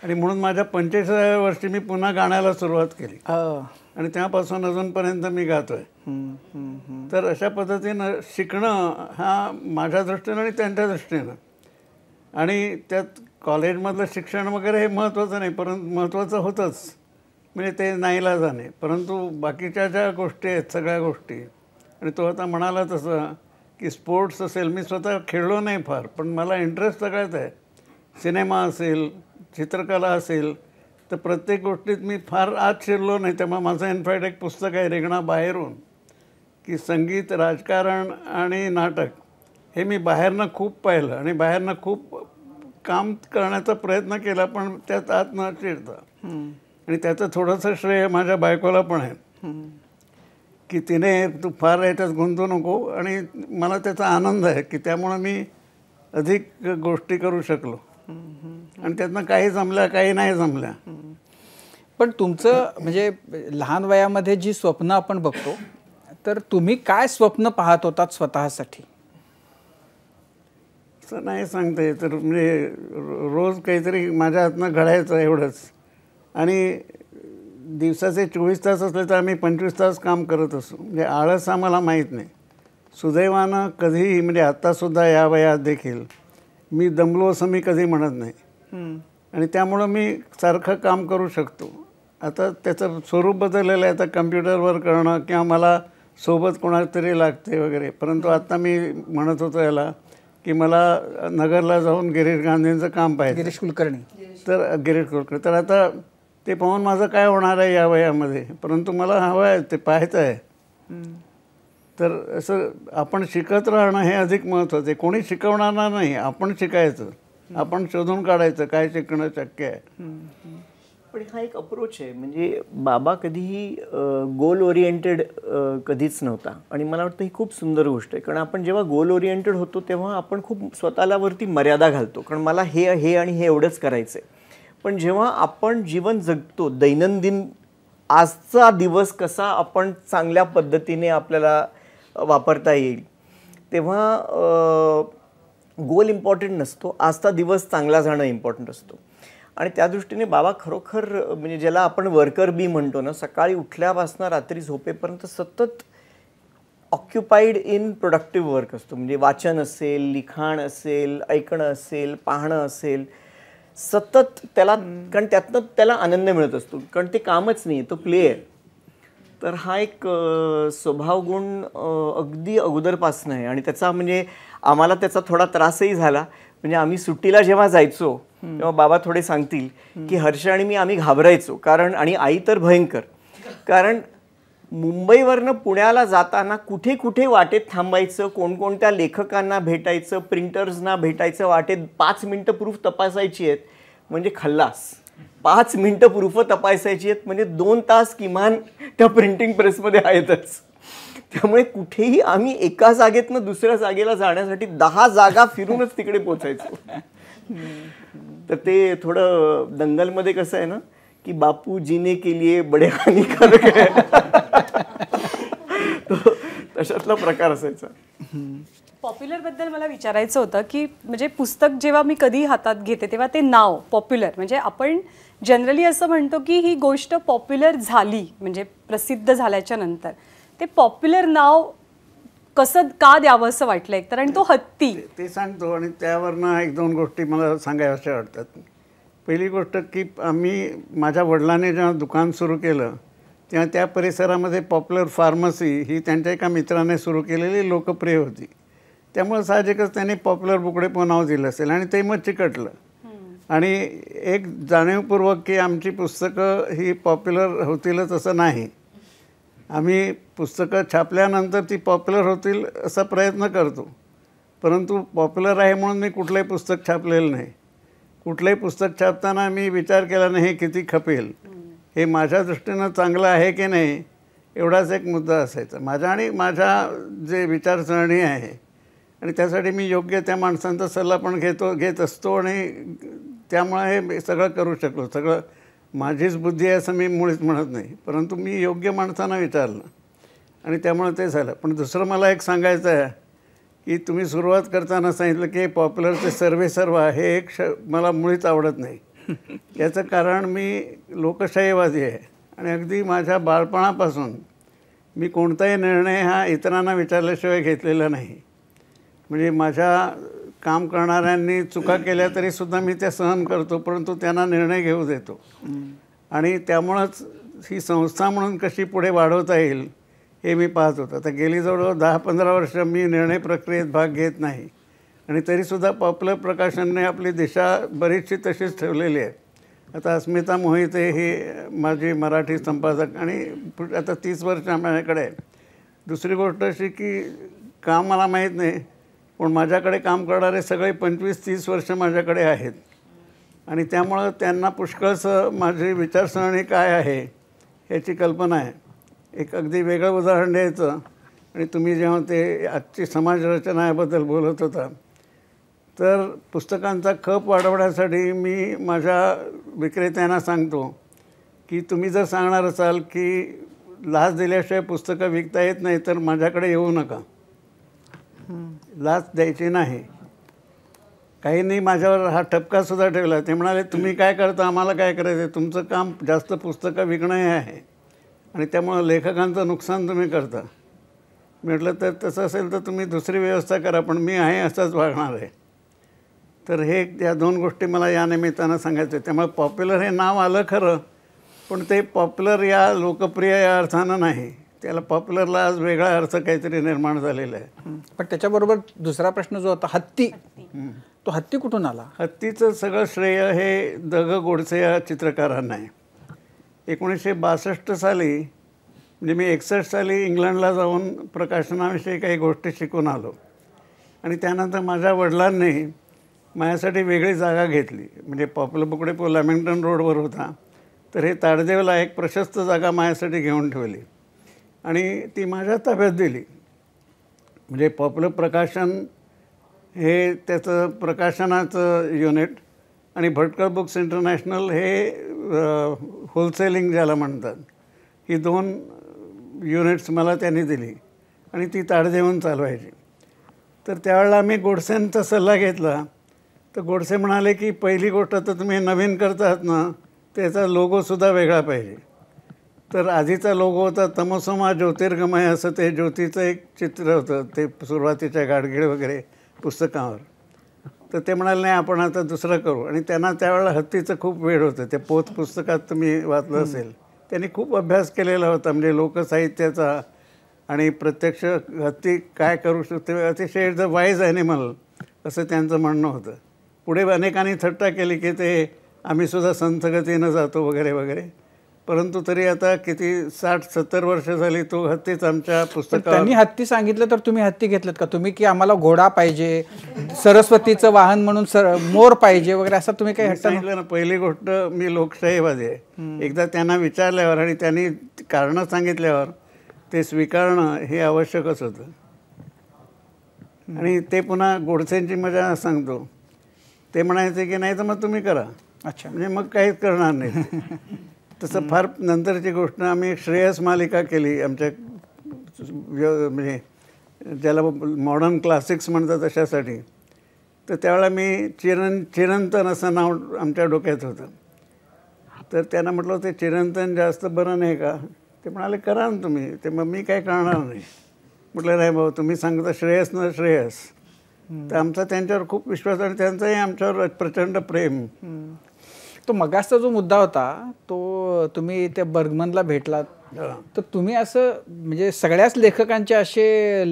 आणि म्हणून माझ्या 45व्या वर्षी मी पुन्हा गाण्याला सुरुवात केली, आणि तेव्हापासून अजूनपर्यंत मी गातोय. तर अशा पद्धतीनं शिकणं हा माझ्या दृष्टीनं आणि त्यांच्या दृष्टीनं, आणि त्यात कॉलेजमधलं शिक्षण वगैरे हे महत्त्वाचं नाही, परंतु महत्त्वाचं होतंच, म्हणजे ते नाईलाजाने. परंतु बाकीच्या ज्या गोष्टी आहेत सगळ्या गोष्टी, आणि तो आता म्हणाला तसं की स्पोर्ट्स असेल, मी स्वतः खेळलो नाही फार, पण मला इंटरेस्ट सगळ्यात आहे. सिनेमा असेल, चित्रकला असेल, तर प्रत्येक गोष्टीत मी फार आत शिरलो नाही. त्यामुळे माझं इनफॅक्ट एक पुस्तक आहे रेंगणा बाहेरून, की संगीत, राजकारण आणि नाटक हे मी बाहेरनं खूप पाहिलं, आणि बाहेरनं खूप काम करण्याचा प्रयत्न केला, पण त्यात आत न शिरता. आणि त्याचं थोडंसं श्रेय माझ्या बायकोला पण आहे, की तिने तू फार याच्यात गुंतू नको, आणि मला त्याचा आनंद आहे की त्यामुळं मी अधिक गोष्टी करू शकलो. आणि त्यातनं काही जमल्या, काही नाही जमल्या. पण तुमचं म्हणजे लहान वयामध्ये जी स्वप्न आपण बघतो, तर तुम्ही काय स्वप्न पाहत होतात स्वतःसाठी? असं नाही सांगता येत. तर म्हणजे रोज काहीतरी माझ्या हातनं घडायचं एवढंच. आणि दिवसाचे 24 तास असले तर आम्ही 25 तास काम करत असू. म्हणजे आळस आम्हाला माहीत नाही. सुदैवानं कधीही, म्हणजे आत्तासुद्धा या वयात देखील मी दमलो असं मी कधी म्हणत नाही. आणि त्यामुळं मी सारखं काम करू शकतो. आता त्याचं स्वरूप बदललेलं आहे. आता कम्प्युटरवर करणं, किंवा मला सोबत कोणातरी लागते वगैरे. परंतु आत्ता मी म्हणत होतो याला की मला नगरला जाऊन गिरीश गांधींचं काम पाहिजे, गिरीश कुलकर्णी. तर गिरीश कुलकर्णी. तर आता ते पाहून माझं काय होणार आहे या वयामध्ये, परंतु मला हवं आहे, ते पाहायचं आहे. तर असं आपण शिकत राहणं हे अधिक महत्त्वाचं आहे. कोणी शिकवणार नाही, आपण शिकायचं, आपण शोधून काढायचं काय शिकणं शक्य आहे. पण हा एक अप्रोच आहे. म्हणजे बाबा कधीही गोल ओरिएंटेड कधीच नव्हता, आणि मला वाटतं ही खूप सुंदर गोष्ट आहे. कारण आपण जेव्हा गोल ओरिएंटेड होतो तेव्हा आपण खूप स्वतःला वरती मर्यादा घालतो, कारण मला हे आणि हे एवढंच करायचं आहे. पण जेव्हा आपण जीवन जगतो, दैनंदिन आजचा दिवस कसा आपण चांगल्या पद्धतीने आपल्याला वापरता येईल, तेव्हा गोल इम्पॉर्टंट नसतो, आजचा दिवस चांगला जाणं इम्पॉर्टंट असतो. आणि त्या दृष्टीने बाबा खरोखर, म्हणजे ज्याला आपण वर्कर बी म्हणतो ना, सकाळी उठल्यापासून रात्री झोपेपर्यंत सतत ऑक्युपाईड इन प्रोडक्टिव्ह वर्क असतो. म्हणजे वाचन असेल, लिखाण असेल, ऐकणं असेल, पाहणं असेल, सतत त्याला, कारण त्यातनं त्याला आनंद मिळत असतो, कारण ते कामच नाही, तो प्ले आहे. तर हा एक स्वभाव गुण अगदी अगोदरपासून आहे. आणि त्याचा म्हणजे आम्हाला त्याचा थोडा त्रासही झाला. म्हणजे आम्ही सुट्टीला जेव्हा जायचो तेव्हा बाबा थोडे सांगतील की हर्ष आणि मी आम्ही घाबरायचो, कारण, आणि आई तर भयंकर, कारण मुंबईवरनं पुण्याला जाताना कुठे कुठे वाटेत थांबायचं, कोणकोणत्या लेखकांना भेटायचं, प्रिंटर्सना भेटायचं, वाटेत 5 मिनटं प्रूफ तपासायची आहेत म्हणजे खल्लास. 5 मिनटं प्रूफ तपासायची आहेत म्हणजे 2 तास किमान त्या प्रिंटिंग प्रेसमध्ये आहेतच. त्यामुळे कुठेही आम्ही एका जागेतनं दुसऱ्या जागेला जाण्यासाठी 10 जागा फिरूनच तिकडे पोचायचो. तर ते थोडं दंगलमध्ये कसं आहे ना की बापू जीने के लिए बडे हानिकारक आहे, तशातला प्रकार असायचा. पॉप्युलर बद्दल मला विचारायचं होतं की म्हणजे पुस्तक जेव्हा मी कधी हातात घेते तेव्हा ते नाव पॉप्युलर, म्हणजे आपण जनरली असं म्हणतो की ही गोष्ट पॉप्युलर झाली म्हणजे प्रसिद्ध झाल्याच्या नंतर, ते पॉप्युलर नाव कसं का द्यावं असं वाटलं एकतर, आणि तो हत्ती ते सांगतो. आणि त्यावरनं 1-2 गोष्टी मला सांगाव्याशा वाटतात. पहिली गोष्ट की आम्ही, माझ्या वडिलांनी जेव्हा दुकान सुरू केलं तेव्हा त्या परिसरामध्ये पॉप्युलर फार्मसी ही त्यांच्या एका मित्राने सुरू केलेली लोकप्रिय होती. त्यामुळे साहजिकच त्यांनी पॉप्युलर बुकडेपो नाव दिलं असेल आणि ते मग चिकटलं. आणि एक जाणीवपूर्वक की आमची पुस्तकं ही पॉप्युलर होतीलच असं नाही, आम्ही पुस्तकं छापल्यानंतर ती पॉप्युलर होतील असा प्रयत्न करतो. परंतु पॉप्युलर आहे म्हणून मी कुठलंही पुस्तक छापलेलं नाही. कुठलंही पुस्तक छापताना मी विचार केला नाही हे किती खपेल, हे माझ्या दृष्टीनं चांगलं आहे की नाही, एवढाच एक मुद्दा असायचा माझा. आणि माझ्या जे विचारसरणी आहे आणि त्यासाठी मी योग्य त्या माणसांचा सल्ला पण घेत असतो. आणि त्यामुळे हे सगळं करू शकलो. सगळं माझीच बुद्धी आहे असं मी मुळीच म्हणत नाही, परंतु मी योग्य माणसांना विचारलं आणि त्यामुळे ते झालं. पण दुसरं मला एक सांगायचं आहे की तुम्ही सुरुवात करताना सांगितलं की पॉप्युलरचे सर्वेसर्वा हे एक मला मुळीच आवडत नाही. याचं कारण मी लोकशाहीवादी आहे आणि अगदी माझ्या बाळपणापासून मी कोणताही निर्णय हा इतरांना विचारल्याशिवाय घेतलेला नाही. म्हणजे माझ्या काम करणाऱ्यांनी चुका केल्या तरीसुद्धा मी त्या सहन करतो, परंतु त्यांना निर्णय घेऊ देतो. आणि त्यामुळंच ही संस्था म्हणून कशी पुढे वाढवता येईल हे मी पाहत होतो. आता गेली जवळजवळ 10-15 वर्ष मी निर्णय प्रक्रियेत भाग घेत नाही आणि तरीसुद्धा पॉप्युलर प्रकाशनने आपली दिशा बरीचशी तशीच ठेवलेली आहे. आता अस्मिता मोहिते ही माझी मराठी संपादक आणि आता 30 वर्ष माझ्याकडे आहे. दुसरी गोष्ट अशी की काम मला माहीत नाही, पण माझ्याकडे काम करणारे सगळे 25-30 वर्ष माझ्याकडे आहेत आणि त्यामुळं त्यांना पुष्कळसं माझी विचारसरणी काय आहे ह्याची कल्पना आहे. एक अगदी वेगळं उदाहरण द्यायचं, आणि तुम्ही जेव्हा ते आजची समाजरचना याबद्दल बोलत होता, तर पुस्तकांचा खप वाढवण्यासाठी मी माझ्या विक्रेत्यांना सांगतो की तुम्ही जर सांगणार असाल की लाच दिल्याशिवाय पुस्तकं विकता येत नाही तर माझ्याकडे येऊ नका. लाच द्यायची नाही. काहींनी माझ्यावर हा ठपकासुद्धा ठेवला. ते म्हणाले तुम्ही काय करता, आम्हाला काय करायचं, तुमचं काम जास्त पुस्तकं विकणं हे आहे आणि त्यामुळं लेखकांचं नुकसान तुम्ही करता. म्हटलं तर तसं असेल तर तुम्ही दुसरी व्यवस्था करा, पण मी आहे असंच वागणार आहे. तर हे या 2 गोष्टी मला या निमित्तानं सांगायचं. त्यामुळे पॉप्युलर हे नाव आलं खरं, पण ते पॉप्युलर या लोकप्रिय या अर्थानं नाही, त्याला पॉप्युलरला आज वेगळा अर्थ काहीतरी निर्माण झालेला आहे. पण त्याच्याबरोबर दुसरा प्रश्न जो होता हत्ती, तो हत्ती कुठून आला? हत्तीचं सगळं श्रेय हे द ग गोडसे या चित्रकारांना आहे. 1962 साली, म्हणजे मी 61 साली इंग्लंडला जाऊन प्रकाशनाविषयी काही गोष्टी शिकून आलो आणि त्यानंतर माझ्या वडिलांनी माझ्यासाठी वेगळी जागा घेतली. म्हणजे पॉप्युलर बुकडेपो लॅमिंग्टन रोडवर होता, तर हे ताडदेवला एक प्रशस्त जागा माझ्यासाठी घेऊन ठेवली आणि ती माझ्या ताब्यात दिली. म्हणजे पॉप्युलर प्रकाशन हे त्याचं प्रकाशनाचं युनिट आणि भटकर बुक्स इंटरनॅशनल हे होलसेलिंग ज्याला म्हणतात, ही 2 युनिट्स मला त्यांनी दिली आणि ती ताडदेवून चालवायची. तर त्यावेळेला आम्ही गोडसेंचा सल्ला घेतला, तर गोडसे म्हणाले की पहिली गोष्ट तर तुम्ही नवीन करतात ना, त्याचा लोगोसुद्धा वेगळा पाहिजे. तर आधीचा लोगो होता तमसोमा ज्योतिर्गमय, असं ते ज्योतीचं एक चित्र होतं ते सुरुवातीच्या गाडगीळ वगैरे पुस्तकावर. तर ते म्हणाले नाही आपण आता दुसरं करू. आणि त्यांना त्यावेळेला हत्तीचं खूप वेळ होतं. ते पोथ पुस्तकात तुम्ही वाचलं असेल. त्यांनी खूप अभ्यास केलेला होता म्हणजे लोकसाहित्याचा, आणि प्रत्यक्ष हत्ती काय करू शकते, अतिशय इट्स अ वाईज ॲनिमल असं त्यांचं म्हणणं होतं. पुढे अनेकांनी थट्टा केली की ते आम्हीसुद्धा संथगतीनं जातो वगैरे वगैरे. परंतु तरी आता किती 60-70 वर्ष झाली तो हत्तीच आमच्या पुस्तकात. त्यांनी हत्ती सांगितलं तर तुम्ही हत्ती घेतलं का तुम्ही, की आम्हाला घोडा पाहिजे, सरस्वतीचं वाहन म्हणून मोर पाहिजे वगैरे असं तुम्ही काही सांगितलं ना. पहिली गोष्ट मी लोकशाहीवादी आहे. एकदा त्यांना विचारल्यावर आणि त्यांनी कारणं सांगितल्यावर ते स्वीकारणं हे आवश्यकच होतं. आणि ते पुन्हा गोडसेंची मजा सांगतो. ते म्हणायचे की नाही तर मग तुम्ही करा. अच्छा. म्हणजे मग काहीच करणार नाही. तसं फार नंतरची गोष्ट, आम्ही श्रेयस मालिका केली आमच्या म्हणजे ज्याला मॉडर्न क्लासिक्स म्हणतात अशासाठी. तर त्यावेळेला मी चिरंतन असं नाव आमच्या डोक्यात होतं. तर त्यांना म्हटलं ते चिरंतन जास्त बरं नाही का. ते म्हणाले करा ना तुम्ही. ते मग मी काय करणार नाही. म्हटलं नाही भाऊ तुम्ही सांगता श्रेयस न श्रेयस. तर आमचा त्यांच्यावर खूप विश्वास आणि त्यांचाही आमच्यावर प्रचंड प्रेम. तो मगासचा जो मुद्दा होता तो तुम्ही त्या बर्गमनला भेटलात, तर तुम्ही असं म्हणजे सगळ्याच लेखकांचे असे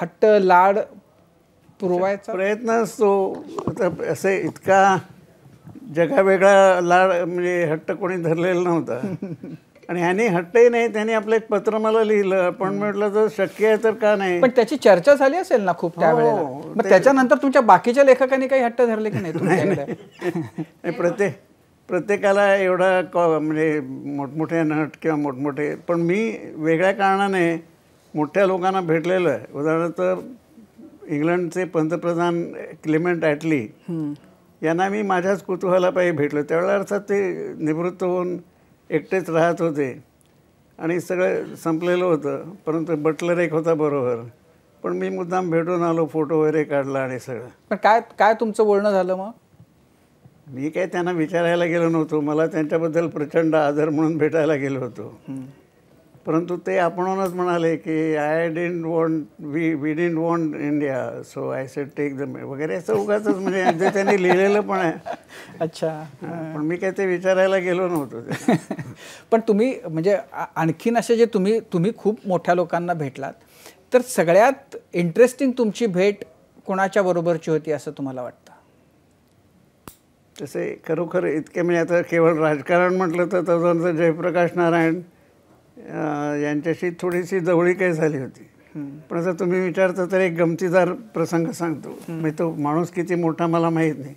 हट्ट लाड पुरवायचा प्रयत्न असतो. आता असे इतका जगावेगळा लाड म्हणजे हट्ट कोणी धरलेला नव्हता. आणि ह्याने हट्टही नाही, त्यांनी आपलं एक पत्र मला लिहिलं. पण म्हटलं जर शक्य आहे तर का नाही. पण त्याची चर्चा झाली असेल ना खूप त्यावेळेला. मग त्याच्यानंतर तुमच्या बाकीच्या लेखकांनी काही हट्ट धरले की नाही तुमच्याकडे? प्रत्येकाला एवढा म्हणजे मोठमोठे नट किंवा मोठमोठे, पण मी वेगळ्या कारणाने मोठ्या लोकांना भेटलेलो आहे. उदाहरणार्थ इंग्लंडचे पंतप्रधान क्लेमेंट ॲटली यांना मी माझ्याच कुतूहलापायी भेटलो. त्यावेळेला अर्थात ते निवृत्त होऊन एकटेच राहत होते आणि सगळं संपलेलं होतं. परंतु बटलर एक होता बरोबर. पण मी मुद्दाम भेटून आलो, फोटो वगैरे काढला आणि सगळं. पण काय तुमचं बोलणं झालं मग? मी काय त्यांना विचारायला गेलो नव्हतो. मला त्यांच्याबद्दल प्रचंड आदर म्हणून भेटायला गेलो होतो. परंतु ते आपणच म्हणाले की I didn't want we didn't want India so I said take the वगैरे असं उगाच म्हणजे त्यांनी लिहिलेलं पण आहे. अच्छा. पण मी काय ते विचारायला गेलो नव्हतो. पण तुम्ही म्हणजे आणखीन असे जे तुम्ही खूप मोठ्या लोकांना भेटलात, तर सगळ्यात इंटरेस्टिंग तुमची भेट कोणाच्या बरोबरची होती असं तुम्हाला वाटतं? तसे खरोखर इतके म्हणजे आता केवळ राजकारण म्हटलं तर तदनंतर जयप्रकाश नारायण यांच्याशी थोडीशी जवळीक झाली होती. पण आता तुम्ही विचारता तर एक गमतीदार प्रसंग सांगतो. म्हणजे तो माणूस किती मोठा मला माहीत नाही,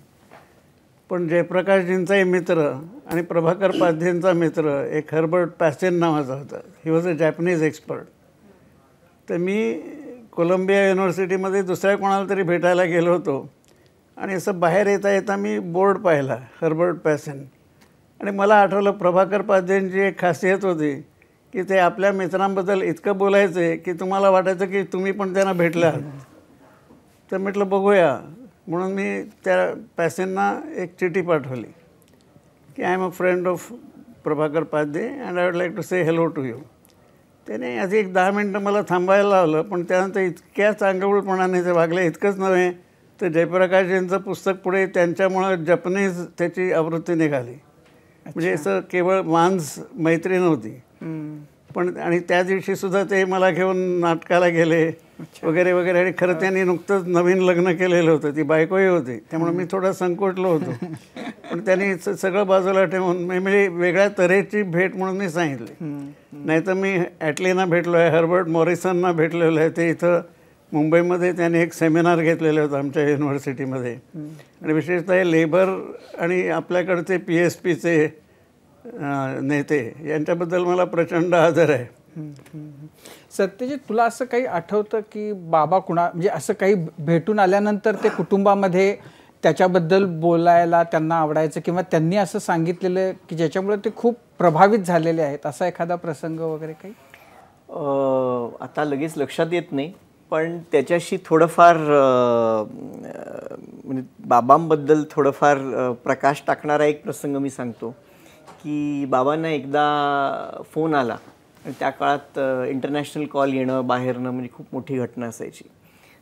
पण जयप्रकाशजींचाही मित्र आणि प्रभाकर पाध्येंचा मित्र एक हर्बर्ट पॅसेन नावाचा होता. He was a Japanese expert. तर मी कोलंबिया युनिव्हर्सिटीमध्ये दुसऱ्या कोणाला तरी भेटायला गेलो होतो आणि असं बाहेर येता येता मी बोर्ड पाहिला हर्बर्ट पॅसेन. आणि मला आठवलं प्रभाकर पाध्येंची एक खासियत होती की ते आपल्या मित्रांबद्दल इतकं बोलायचे की तुम्हाला वाटायचं की तुम्ही पण त्यांना भेटला आहात. तर म्हटलं बघूया म्हणून मी त्या पॅसेंना एक चिठी पाठवली की I am a friend of Prabhakar Padhye and I would like to say hello to you. त्याने आधी एक 10 मिनटं मला थांबायला लावलं, पण त्यानंतर इतक्या चांगुलपणाने ते वागले. इतकंच नव्हे तर जयप्रकाशजींचं पुस्तक पुढे त्यांच्यामुळं जपनीज त्याची आवृत्ती निघाली. म्हणजे असं केवळ मांस मैत्री नव्हती. पण आणि त्या दिवशीसुद्धा ते मला घेऊन नाटकाला गेले वगैरे वगैरे. आणि खरं त्यांनी नुकतंच नवीन लग्न केलेलं होतं, ती बायकोही होती. त्यामुळे मी थोडा संकोचलो होतो. पण त्यांनी सगळं बाजूला ठेवून म्हणजे वेगळ्या तऱ्हेची भेट म्हणून मी सांगितली. नाहीतर मी ॲटलीना भेटलो आहे, हर्बर्ट मॉरिसनना भेटलेलं आहे. ते इथं मुंबईमध्ये त्यांनी एक सेमिनार घेतलेलं होतं आमच्या युनिव्हर्सिटीमध्ये. आणि विशेषतः लेबर आणि आपल्याकडचे PSPचे नेते यांच्याबद्दल मला प्रचंड आदर आहे. सत्यजित, तुला असं काही आठवतं की बाबा म्हणजे असं काही भेटून आल्यानंतर ते कुटुंबामध्ये त्याच्याबद्दल बोलायला त्यांना आवडायचं किंवा त्यांनी असं सांगितलेलं की ज्याच्यामुळे ते खूप प्रभावित झालेले आहेत, असा एखादा प्रसंग वगैरे काही? आता लगेच लक्षात येत नाही, पण त्याच्याशी थोडंफार म्हणजे बाबांबद्दल थोडंफार प्रकाश टाकणारा एक प्रसंग मी सांगतो की बाबांना एकदा फोन आला त्या काळात इंटरनॅशनल कॉल येणं बाहेरनं म्हणजे खूप मोठी घटना असायची.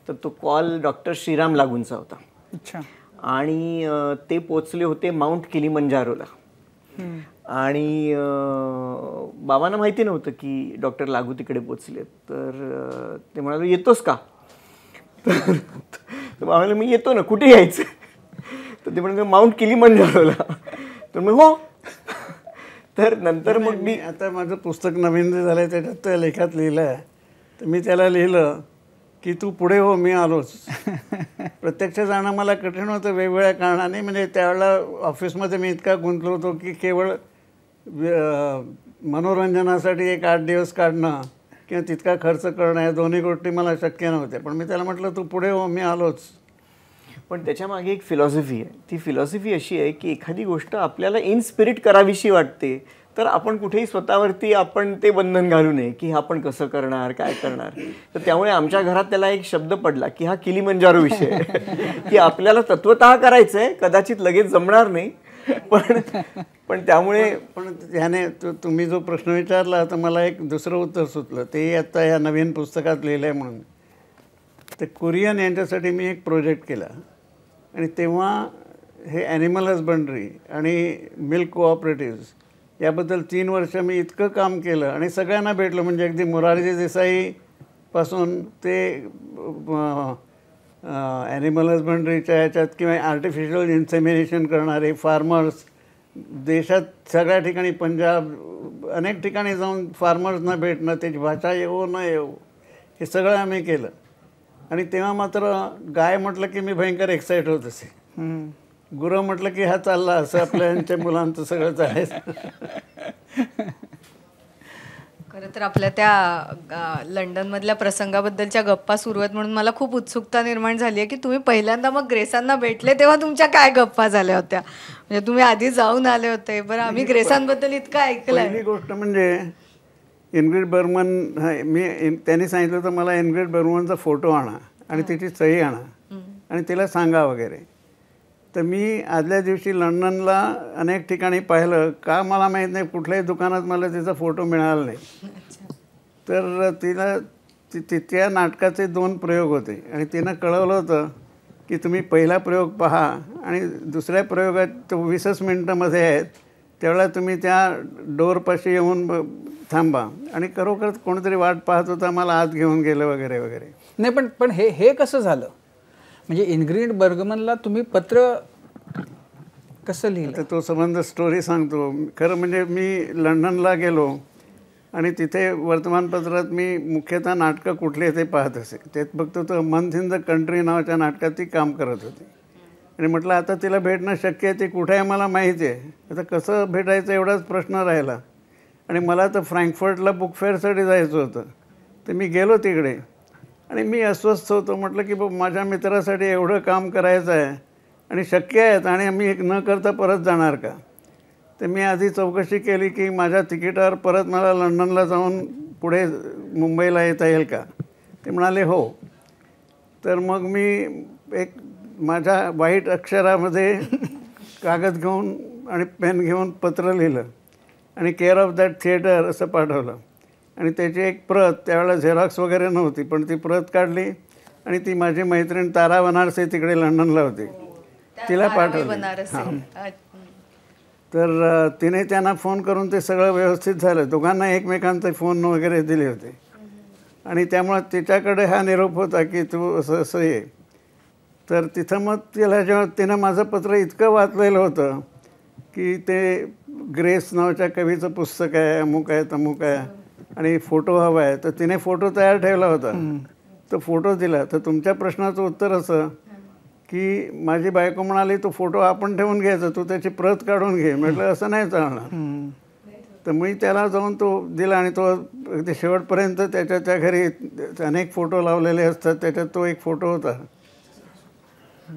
तर तो कॉल डॉक्टर श्रीराम लागूंचा होता. अच्छा. आणि ते पोचले होते माउंट किलिमंजारोला. आणि बाबांना माहिती नव्हतं की डॉक्टर लागू तिकडे पोचले. तर ते म्हणाले येतोस का? तर बाबा म्हणाले मी येतो ना, कुठे यायचं? तर ते म्हणाले माउंट किलिमंजारोला. तर मग हो. तर नंतर मग मी आता माझं पुस्तक नवीन जे झालं आहे त्याच्यात त्या लेखात लिहिलं आहे. तर मी त्याला लिहिलं की तू पुढे हो, मी आलोच. प्रत्यक्ष जाणं मला कठीण होतं वेगवेगळ्या कारणाने. म्हणजे त्यावेळेला ऑफिसमध्ये मी इतका गुंतलो होतो की केवळ मनोरंजनासाठी एक 8 दिवस काढणं किंवा तितका खर्च करणं या दोन्ही गोष्टी मला शक्य नव्हत्या. पण मी त्याला म्हटलं तू पुढे हो, मी आलोच. पण त्याच्यामागे एक फिलॉसॉफी आहे. ती फिलॉसॉफी अशी आहे की एखादी गोष्ट आपल्याला इन स्पिरिट करावीशी वाटते तर आपण कुठेही स्वतःवरती आपण ते बंधन घालू नये की आपण कसं करणार, काय करणार. तर त्यामुळे आमच्या घरात त्याला एक शब्द पडला की हा किलिमंजारो विषय की आपल्याला तत्वतः करायचं आहे, कदाचित लगेच जमणार नाही. पण त्यामुळे पण ह्याने तुम्ही जो प्रश्न विचारला तर मला एक दुसरं उत्तर सुचलं. ते आता या नवीन पुस्तकात लिहिलं आहे म्हणून. ते कुरियन यांच्यासाठी मी एक प्रोजेक्ट केला. आणि तेव्हा हे ॲनिमल हजबंड्री आणि मिल्क कोऑपरेटिव्स याबद्दल 3 वर्ष मी इतकं काम केलं आणि सगळ्यांना भेटलं. म्हणजे अगदी मोरारजी देसाईपासून ते ॲनिमल हजबंड्रीच्या ह्याच्यात किंवा आर्टिफिशियल इन्सेमिनेशन करणारे फार्मर्स देशात सगळ्या ठिकाणी, पंजाब अनेक ठिकाणी जाऊन फार्मर्सना भेटणं, त्याची भाषा येवो न येवो हे सगळं आम्ही केलं. आणि तेव्हा मात्र गाय म्हटलं की मी भयंकर एक्साईट होत असे. गुरं म्हटलं की हा चालला असं आपल्या यांच्या मुलांचं सगळं चालायचं. खरं तर आपल्या त्या लंडनमधल्या प्रसंगाबद्दलच्या गप्पा सुरू आहेत म्हणून मला खूप उत्सुकता निर्माण झाली आहे की तुम्ही पहिल्यांदा मग ग्रेसांना भेटले तेव्हा तुमच्या काय गप्पा झाल्या होत्या? म्हणजे तुम्ही आधी जाऊन आले होते. बरं, आम्ही ग्रेसांबद्दल इतकं ऐकलंय. पहिली गोष्ट म्हणजे इनग्रिड बर्मन, त्यांनी सांगितलं तर मला इनग्रिड बर्मनचा फोटो आणा आणि तिची सही आणा आणि तिला सांगा वगैरे. तर मी आदल्या दिवशी लंडनला अनेक ठिकाणी पाहिलं. का मला माहीत नाही, कुठल्याही दुकानात मला तिचा फोटो मिळाला नाही. तर तिला तिच्या नाटकाचे 2 प्रयोग होते आणि तिनं कळवलं होतं की तुम्ही पहिला प्रयोग पहा आणि दुसऱ्या प्रयोगात तो 20च मिनटामध्ये आहेत, त्यावेळेला तुम्ही त्या डोअरपाशी येऊन थांबा. आणि खरोखर कोणीतरी वाट पाहत होता, मला आत घेऊन गेलं वगैरे वगैरे. नाही पण हे कसं झालं? म्हणजे इनग्रिड बर्गमनला तुम्ही पत्र कसं लिहिलं? तर तो संबंध स्टोरी सांगतो. खरं म्हणजे मी लंडनला गेलो आणि तिथे वर्तमानपत्रात मी मुख्यतः नाटकं कुठले ते पाहत असे. त्यात बघतो तर मंथ इन द कंट्री नावाच्या नाटकात ती काम करत होती. आणि म्हटलं आता तिला भेटणं शक्य आहे, ती कुठे आहे मला माहिती आहे. आता कसं भेटायचं एवढाच प्रश्न राहिला. आणि मला तर फ्रँकफर्टला बुक फेअरसाठी जायचं होतं. तर मी गेलो तिकडे आणि मी अस्वस्थ होतो. म्हटलं की माझ्या मित्रासाठी एवढं काम करायचं आहे आणि शक्य आहेत आणि मी न करता परत जाणार का? तर मी आधी चौकशी केली की माझ्या तिकिटावर परत मला लंडनला जाऊन पुढे मुंबईला येता येईल का? ते म्हणाले हो. तर मग मी एक माझ्या वाईट अक्षरामध्ये कागद घेऊन आणि पेन घेऊन पत्र लिहिलं आणि केअर ऑफ दॅट थिएटर असं पाठवलं. आणि त्याची एक प्रत, त्यावेळेला झेरॉक्स वगैरे नव्हती, पण ती प्रत काढली आणि ती माझी मैत्रीण तारा बनारसे तिकडे लंडनला होती, तिला पाठवली. हां. तर तिने त्यांना फोन करून ते सगळं व्यवस्थित झालं. दोघांना एकमेकांचे फोन वगैरे दिले होते आणि त्यामुळं तिच्याकडे हा निरोप होता की तू असं असं ये. तर तिथं मग तिला जेव्हा तिनं माझं पत्र इतकं वाचलेलं होतं की ते ग्रेस नावाच्या कवीचं पुस्तक आहे, अमुक आहे तमुक आहे आणि फोटो हवा आहे. तर तिने फोटो तयार ठेवला होता, तो फोटो दिला. तर तुमच्या प्रश्नाचं उत्तर असं की माझी बायको म्हणाली तो फोटो आपण ठेवून घ्यायचा, तू त्याची प्रत काढून घे. म्हटलं असं नाही चालणार. तर मी त्याला जाऊन तो दिला आणि तो अगदी शेवटपर्यंत त्याच्या घरी अनेक फोटो लावलेले असतात, त्याच्यात तो एक फोटो होता.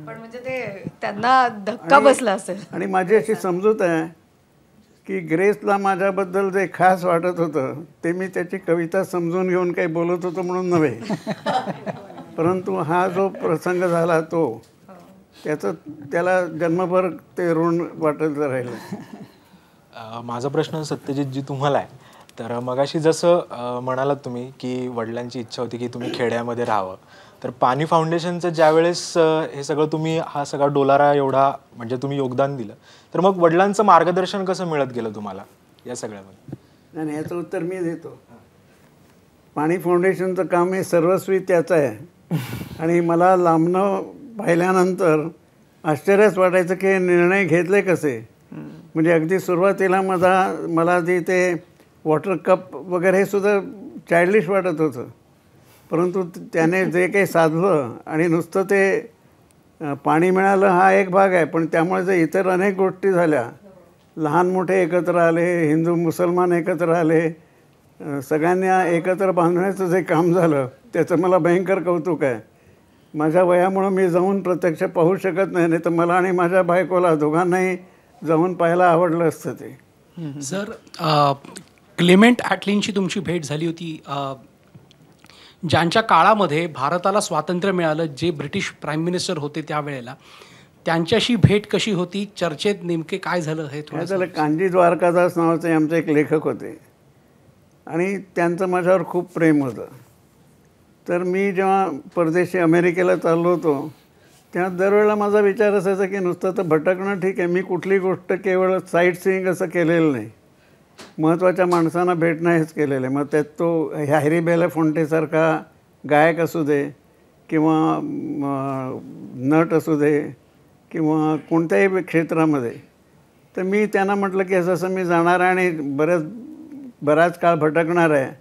पण म्हणजे ते त्यांना धक्का बसला असेल. आणि माझी अशी समजूत आहे की ग्रेसला माझ्याबद्दल जे खास वाटत होतं ते मी त्याची कविता समजून घेऊन काही बोलत होतो म्हणून नव्हे, परंतु हा जो प्रसंग झाला तो त्याचं त्याला जन्मभर ते ऋण वाटत राहिलं. माझा प्रश्न सत्यजितजी तुम्हाला आहे. तर मगाशी जसं म्हणालात तुम्ही की वडिलांची इच्छा होती की तुम्ही खेड्यामध्ये राहावं, तर पाणी फाउंडेशनचं ज्यावेळेस हे सगळं तुम्ही हा सगळा डोलारा एवढा म्हणजे तुम्ही योगदान दिलं, तर मग वडिलांचं मार्गदर्शन कसं मिळत गेलं तुम्हाला या सगळ्यामध्ये? आणि याचं उत्तर मी देतो. पाणी फाउंडेशनचं काम हे सर्वस्वी त्याचं आहे. आणि मला लांबनं पाहिल्यानंतर आश्चर्यच वाटायचं की हे निर्णय घेतले कसे. म्हणजे अगदी सुरुवातीला मला ते वॉटर कप वगैरे हे सुद्धा चाइल्डिश वाटत होतं, परंतु त्याने जे काही साधलं आणि नुसतं ते पाणी मिळालं हा एक भाग आहे, पण त्यामुळे जे इतर अनेक गोष्टी झाल्या, लहान मोठे एकत्र आले, हिंदू मुसलमान एकत्र आले, सगळ्यांना एकत्र बांधण्याचं जे काम झालं त्याचं मला भयंकर कौतुक आहे. माझ्या वयामुळं मी जाऊन प्रत्यक्ष पाहू शकत नाही, नाही तर मला आणि माझ्या बायकोला दोघांनाही जाऊन पाहायला आवडलं असतं ते. सर, क्लेमेंट ॲटलींची तुमची भेट झाली होती, ज्यांच्या काळामध्ये भारताला स्वातंत्र्य मिळालं, जे ब्रिटिश प्राईम मिनिस्टर होते त्यावेळेला, त्यांच्याशी भेट कशी होती, चर्चेत नेमके काय झालं हे थोडं? त्याला कांजी द्वारकादास नावाचे आमचे एक लेखक होते आणि त्यांचं माझ्यावर खूप प्रेम होतं. तर मी जेव्हा परदेशी अमेरिकेला चाललो होतो तेव्हा दरवेळेला माझा विचार असायचा की नुसतं तर भटकणं ठीक आहे, मी कुठली गोष्ट केवळ साईट सीईंग असं केलेलं नाही, महत्त्वाच्या माणसांना भेटणं हेच केलेलं आहे. मग त्यात तो हॅरी बेलाफोंटेसारखा गायक असू दे किंवा नट असू दे किंवा कोणत्याही क्षेत्रामध्ये, तर मी त्यांना म्हटलं की असं मी जाणार आहे आणि बराच काळ भटकणार आहे,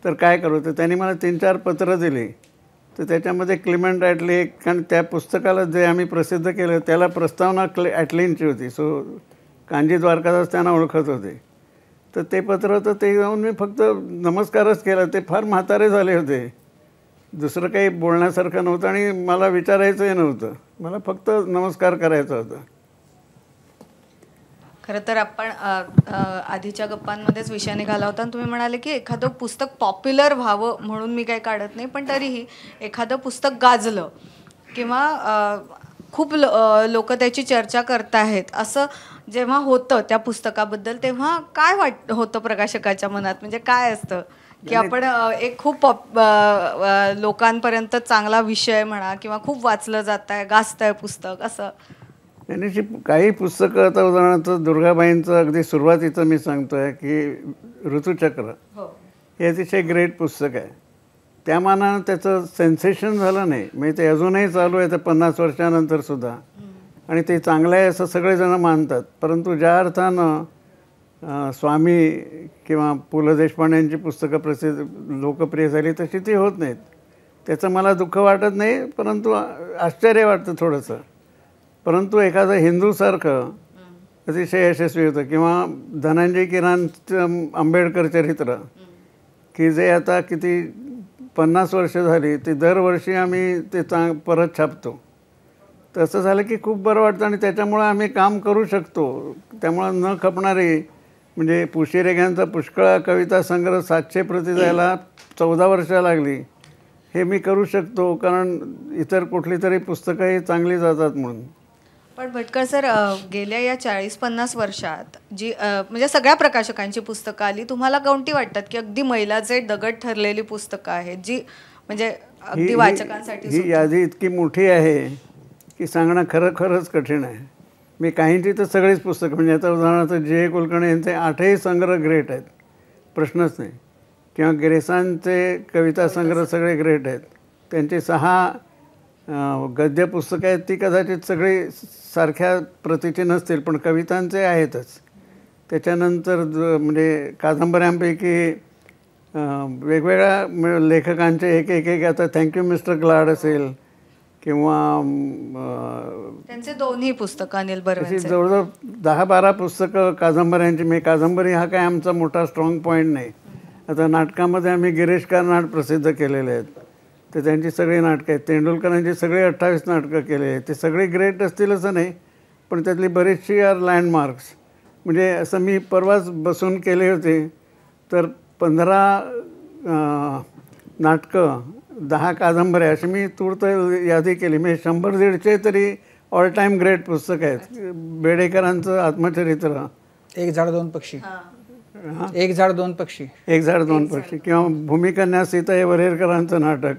तर काय करू. तर त्यांनी मला 3-4 पत्रं दिली. तर त्याच्यामध्ये क्लेमेंट ॲटली एक, कारण त्या पुस्तकाला जे आम्ही प्रसिद्ध केलं त्याला प्रस्तावना ॲटलींची होती. सो कांजी द्वारकादास त्यांना ओळखत होते. तर ते पत्र होतं, ते जाऊन मी फक्त नमस्कारच केला. ते फार म्हातारे झाले होते, दुसरं काही बोलण्यासारखं नव्हतं आणि मला विचारायचंही नव्हतं, मला फक्त नमस्कार करायचा होता. खरं तर आपण आधीच्या गप्पांमध्येच विषय निघाला होता आणि तुम्ही म्हणाले की एखादं पुस्तक पॉप्युलर व्हावं म्हणून मी काही काढत नाही, पण तरीही एखादं पुस्तक गाजलं किंवा खूप लोक त्याची चर्चा करताहेत असं जेव्हा होतं त्या पुस्तकाबद्दल, तेव्हा काय होतं प्रकाशकाच्या मनात? म्हणजे काय असतं की आपण एक खूप लोकांपर्यंत चांगला विषय म्हणा किंवा खूप वाचलं जात आहे, गाजत आहे पुस्तक असं? त्यांनी काही पुस्तकं, आता उदाहरणार्थ दुर्गाबाईंचं अगदी सुरुवातीचं मी सांगतो आहे की ऋतुचक्र हे अतिशय ग्रेट पुस्तक आहे. त्या मानानं त्याचं सेन्सेशन झालं नाही, म्हणजे ते अजूनही चालू आहे, तर 50 वर्षानंतरसुद्धा, आणि ते चांगलं आहे असं सगळेजण मानतात. परंतु ज्या अर्थानं स्वामी किंवा पु ल देशपांडेंची पुस्तकं लोकप्रिय झाली तशी ती होत नाहीत. त्याचं मला दुःख वाटत नाही, परंतु आश्चर्य वाटतं थोडंसं. परंतु एखादं हिंदूसारखं अतिशय यशस्वी होतं, किंवा धनंजय कीरांचं आंबेडकर चरित्र, की जे आता किती 50 वर्ष झाली, ते दरवर्षी आम्ही ते परत छापतो. तसं झालं की खूप बरं वाटतं आणि त्याच्यामुळं आम्ही काम करू शकतो. त्यामुळं न खपणारी, म्हणजे पुशी रेग्यांचा पुष्कळ कविता संग्रह 700 प्रती जायला 14 वर्ष लागली. हे मी करू शकतो कारण इतर कुठली तरी पुस्तकंही चांगली जातात म्हणून. पण भटकर सर, गेल्या या 40-50 वर्षात जी म्हणजे सगळ्या प्रकाशकांची पुस्तकं आली, तुम्हाला कोणती वाटतात की अगदी मैलाचे दगड ठरलेली पुस्तकं आहेत जी म्हणजे अगदी वाचकांसाठी? ही यादी इतकी मोठी आहे की सांगणं खरंच कठीण आहे. मी काहींची तर सगळीच पुस्तकं, म्हणजे आता उदाहरणार्थ जे कुलकर्णी यांचे 8ही संग्रह ग्रेट आहेत, प्रश्नच नाही. किंवा ग्रेसांचे कविता संग्रह सगळे ग्रेट आहेत. त्यांची 6 गद्य पुस्तकं आहेत, ती कदाचित सगळी सारख्या प्रतीची नसतील, पण कवितांचे आहेतच. त्याच्यानंतर म्हणजे कादंबऱ्यांपैकी वेगवेगळ्या लेखकांचे एक आता थँक्यू मिस्टर ग्लाड असेल किंवा त्यांचे 2ही पुस्तकं अनिल बर्वे, अशी जवळजवळ 10-12 पुस्तकं कादंबऱ्यांची. मी कादंबरी हा काय आमचा मोठा स्ट्रॉंग पॉईंट नाही. आता नाटकामध्ये आम्ही गिरीश कार्नाड प्रसिद्ध केलेले आहेत, तर त्यांची सगळी नाटकं आहेत. तेंडुलकरांची सगळी 28 नाटकं केले आहेत. ते सगळे ग्रेट असतील असं नाही, पण त्यातली बरीचशी आर लँडमार्क्स. म्हणजे असं मी परवाच बसून केले होते, तर 15 नाटकं, 10 कादंबऱ्या अशी मी तूर्त यादी केली. म्हणजे 100-150 तरी ऑल टाईम ग्रेट पुस्तक आहेत. बेडेकरांचं आत्मचरित्र, एक झाड दोन पक्षी, एक झाड दोन पक्षी. एक झाड दोन पक्षी किंवा भूमिकन्या सीता वरेरकरांचं नाटक.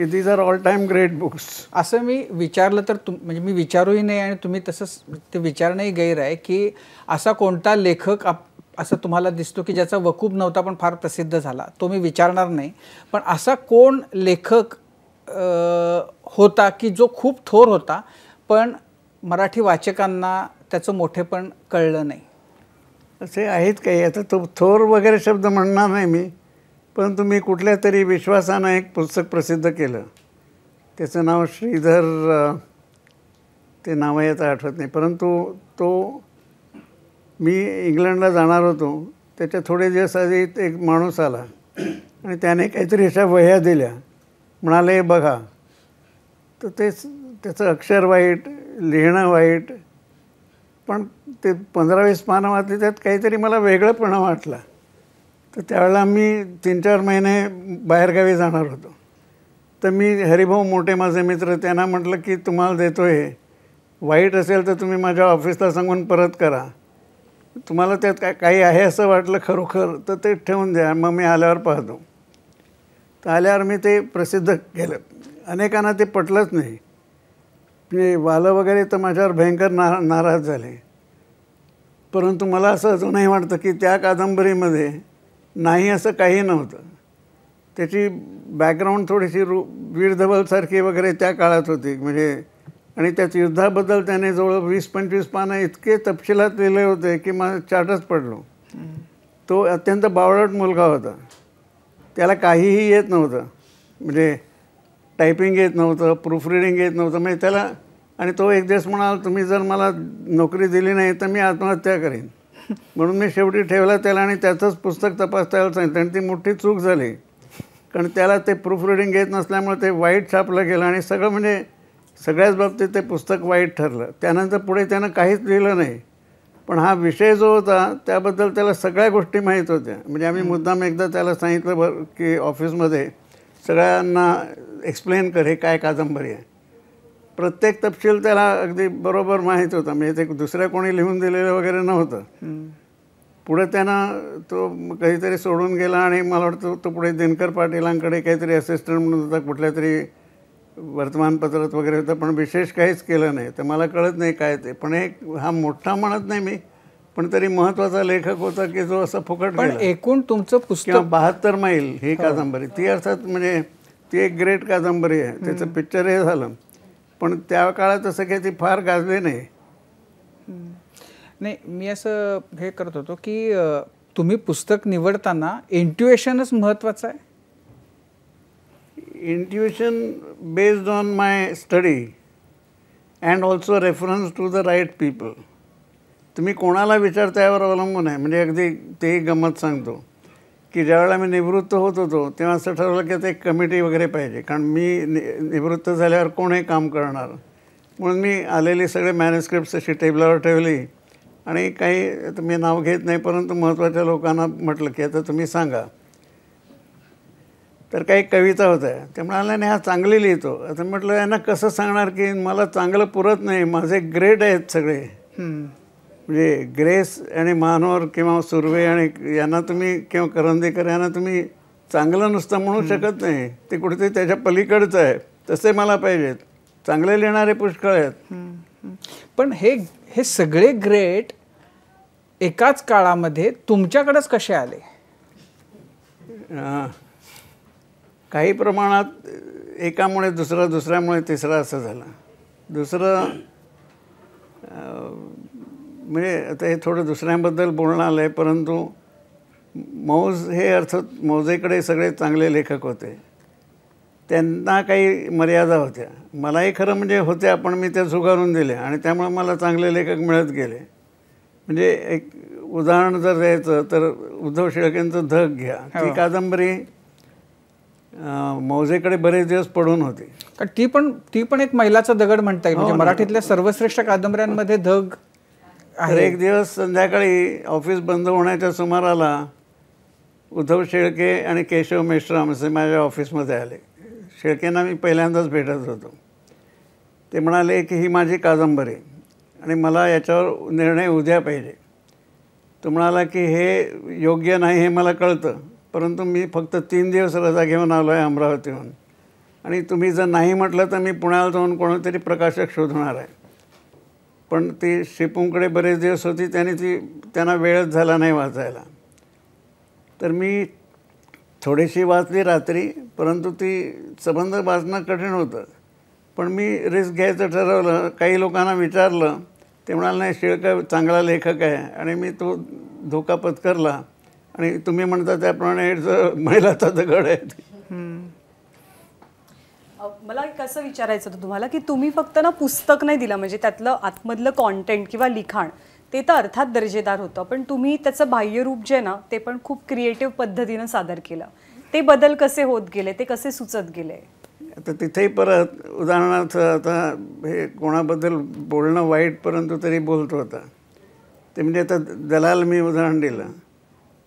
These are all time great books. असं मी विचारलं तर म्हणजे मी विचारूही नाही आणि तुम्ही तसंच ते विचारणंही गैर आहे की असा कोणता लेखक असं तुम्हाला दिसतो की ज्याचा वकूब नव्हता पण फार प्रसिद्ध झाला, तो मी विचारणार नाही. पण असा कोण लेखक होता की जो खूप थोर होता पण मराठी वाचकांना त्याचं मोठेपण कळलं नाही? असे आहेत काही. आता तो थोर वगैरे शब्द म्हणणार नाही मी, परंतु मी कुठल्या तरी विश्वासानं एक पुस्तक प्रसिद्ध केलं. त्याचं नाव श्रीधर, ते नावही आता आठवत नाही, परंतु तो मी इंग्लंडला जाणार होतो त्याच्या थोडे दिवस आधी एक माणूस आला आणि त्याने काहीतरी अशा वह्या दिल्या, म्हणाले बघा. तर त्याचं अक्षर वाईट, लिहिणं वाईट, पण ते 15-20 पानं वाचली, त्यात काहीतरी मला वेगळंपणा वाटला. तर त्यावेळेला मी 3-4 महिने बाहेरगावी जाणार होतो. तर मी हरिभाऊ मोठे माझे मित्र, त्यांना म्हटलं की तुम्हाला देतो हे, वाईट असेल तर तुम्ही माझ्या ऑफिसला सांगून परत करा, तुम्हाला त्यात काही आहे असं वाटलं खरोखर तर ते ठेवून द्या, मग मी आल्यावर पाहतो. तर आल्यावर मी ते प्रसिद्ध केलं. अनेकांना ते पटलंच नाही, म्हणजे वालं वगैरे तर माझ्यावर भयंकर नाराज झाले. परंतु मला असं अजूनही वाटतं की त्या कादंबरीमध्ये नाही असं काही नव्हतं. त्याची बॅकग्राऊंड थोडीशी वीर धवलसारखी वगैरे त्या काळात होती, म्हणजे आणि त्याच युद्धाबद्दल त्याने जवळ 20-25 पानं इतके तपशिलात लिहिले होते की मला चाटच पडलो. तो अत्यंत बावळट मुलगा होता, त्याला काहीही येत नव्हतं, म्हणजे टायपिंग येत नव्हतं, प्रूफ रिडिंग येत नव्हतं, म्हणजे त्याला. आणि तो एक दिवस म्हणाला तुम्ही जर मला नोकरी दिली नाही तर मी आत्महत्या करेन. म्हणून मी शेवटी ठेवला त्याला आणि त्याचंच पुस्तक तपासतायला सांगितलं. आणि ती मोठी चूक झाली, कारण त्याला ते प्रूफ रिडिंग येत नसल्यामुळे ते वाईट छापलं गेलं आणि सगळं म्हणजे सगळ्याच बाबतीत ते पुस्तक वाईट ठरलं. त्यानंतर पुढे त्यानं काहीच लिहिलं नाही, पण हा विषय जो होता त्याबद्दल त्याला सगळ्या गोष्टी माहीत होत्या. म्हणजे आम्ही मुद्दाम एकदा त्याला सांगितलं की ऑफिसमध्ये सगळ्यांना एक्सप्लेन कर हे काय कादंबरी आहे. प्रत्येक तपशील त्याला अगदी बरोबर माहीत होता, म्हणजे ते दुसऱ्या कोणी लिहून दिलेलं वगैरे नव्हतं. पुढे त्यानं तो काहीतरी सोडून गेला आणि मला वाटतं तो पुढे दिनकर पाटीलांकडे काहीतरी असिस्टंट म्हणून होता, कुठल्या तरी वर्तमानपत्रात वगैरे होतं, पण विशेष काहीच केलं नाही. तर मला कळत नाही काय ते. पण एक हा मोठा म्हणत नाही मी, पण तरी महत्त्वाचा लेखक होता की जो असं फुकट पण गेला. एकूण तुमचं पुस्तक 72 मैल ही कादंबरी, ती अर्थात म्हणजे ती एक ग्रेट कादंबरी आहे. त्याचं पिक्चर हे झालं, पण त्या काळात असं काही ती फार गाजली नाही. नाही, मी असं हे करत होतो की तुम्ही पुस्तक निवडताना इंट्युएशनच महत्त्वाचं आहे. Intuition based on my study and also reference to the right people. तुम्ही कोणाला विचारता यावर अवलंबून आहे. म्हणजे अगदी तेही गंमत सांगतो की ज्यावेळेला मी निवृत्त होत होतो तेव्हा असं ठरवलं की आता एक कमिटी वगैरे पाहिजे, कारण मी निवृत्त झाल्यावर कोणही काम करणार. म्हणून मी आलेली सगळे मॅन्युस्क्रिप्ट्स अशी टेबलावर ठेवली आणि काही, आता मी नाव घेत नाही, परंतु महत्त्वाच्या लोकांना म्हटलं की आता तुम्ही सांगा. तर काही कविता होत्या, ते म्हणाले नाही हा चांगली लिहितो. आता म्हटलं यांना कसं सांगणार की मला चांगलं पुरत नाही, माझे ग्रेड आहेत सगळे. म्हणजे ग्रेस आणि महानोर किंवा सुर्वे आणि यांना तुम्ही किंवा करंदीकर यांना तुम्ही चांगलं नुसतं म्हणू शकत नाही, ते कुठेतरी त्याच्या पलीकडचं आहे. तसे मला पाहिजेत, चांगले लिहिणारे पुष्कळ आहेत. पण हे सगळे ग्रेट एकाच काळामध्ये तुमच्याकडेच कसे आले? काही प्रमाणात एकामुळे दुसरं, दुसऱ्यामुळे तिसरं असं झालं. दुसरं म्हणजे आता हे थोडं दुसऱ्यांबद्दल बोलणं आलं आहे, परंतु मौज हे अर्थात मौजेकडे सगळे चांगले लेखक होते, त्यांना काही मर्यादा होत्या. मलाही खरं म्हणजे होत्या, पण मी त्या झुगारून दिल्या आणि त्यामुळे मला चांगले लेखक मिळत गेले. म्हणजे एक उदाहरण जर द्यायचं तर उद्धव शेळकेंचं धग घ्या. ती कादंबरी मौजेकडे बरेच दिवस पडून होती. ती पण एक मैलाचा दगड म्हणता येईल. म्हणजे मराठीतल्या सर्वश्रेष्ठ कादंबऱ्यांमध्ये धग. तर एक दिवस संध्याकाळी ऑफिस बंद होण्याच्या सुमाराला उद्धव शेळके आणि केशव मेश्राम असे माझ्या ऑफिसमध्ये आले. शेळकेंना मी पहिल्यांदाच भेटत होतो. ते म्हणाले की ही माझी कादंबरी आणि मला याच्यावर निर्णय उद्या पाहिजे. तो म्हणाला की हे योग्य नाही हे मला कळतं, परंतु मी फक्त 3 दिवस रजा घेऊन आलो आहे अमरावतीहून, आणि तुम्ही जर नाही म्हटलं तर मी पुण्याला जाऊन कोणतरी प्रकाशक शोधणार आहे. पण ती शिपूंकडे बरेच दिवस होती, त्यांना वेळच झाला नाही वाचायला. तर मी थोडीशी वाचली रात्री, परंतु ती संबंध वाचणं कठीण होतं. पण मी रिस्क घ्यायचं ठरवलं. काही लोकांना विचारलं, ते म्हणाले नाही शिळका चांगला लेखक आहे, आणि मी तो धोका पत्करला. आणि तुम्ही म्हणता त्याप्रमाणे मैलाचा दगड आहे. मला कसं विचारायचं होतं तुम्हाला की तुम्ही फक्त ना पुस्तक नाही दिलं, म्हणजे त्यातलं आतमधलं कॉन्टेंट किंवा लिखाण ते तर अर्थात दर्जेदार होतं, पण तुम्ही त्याचं बाह्यरूप जे ना ते पण खूप क्रिएटिव्ह पद्धतीनं सादर केलं. ते बदल कसे होत गेले, ते कसे सुचत गेले? आता तिथेही परत उदाहरणार्थ आता हे कोणाबद्दल बोलणं वाईट, परंतु तरी बोलतो होता ते म्हणजे आता दलाल मी उदाहरण दिलं.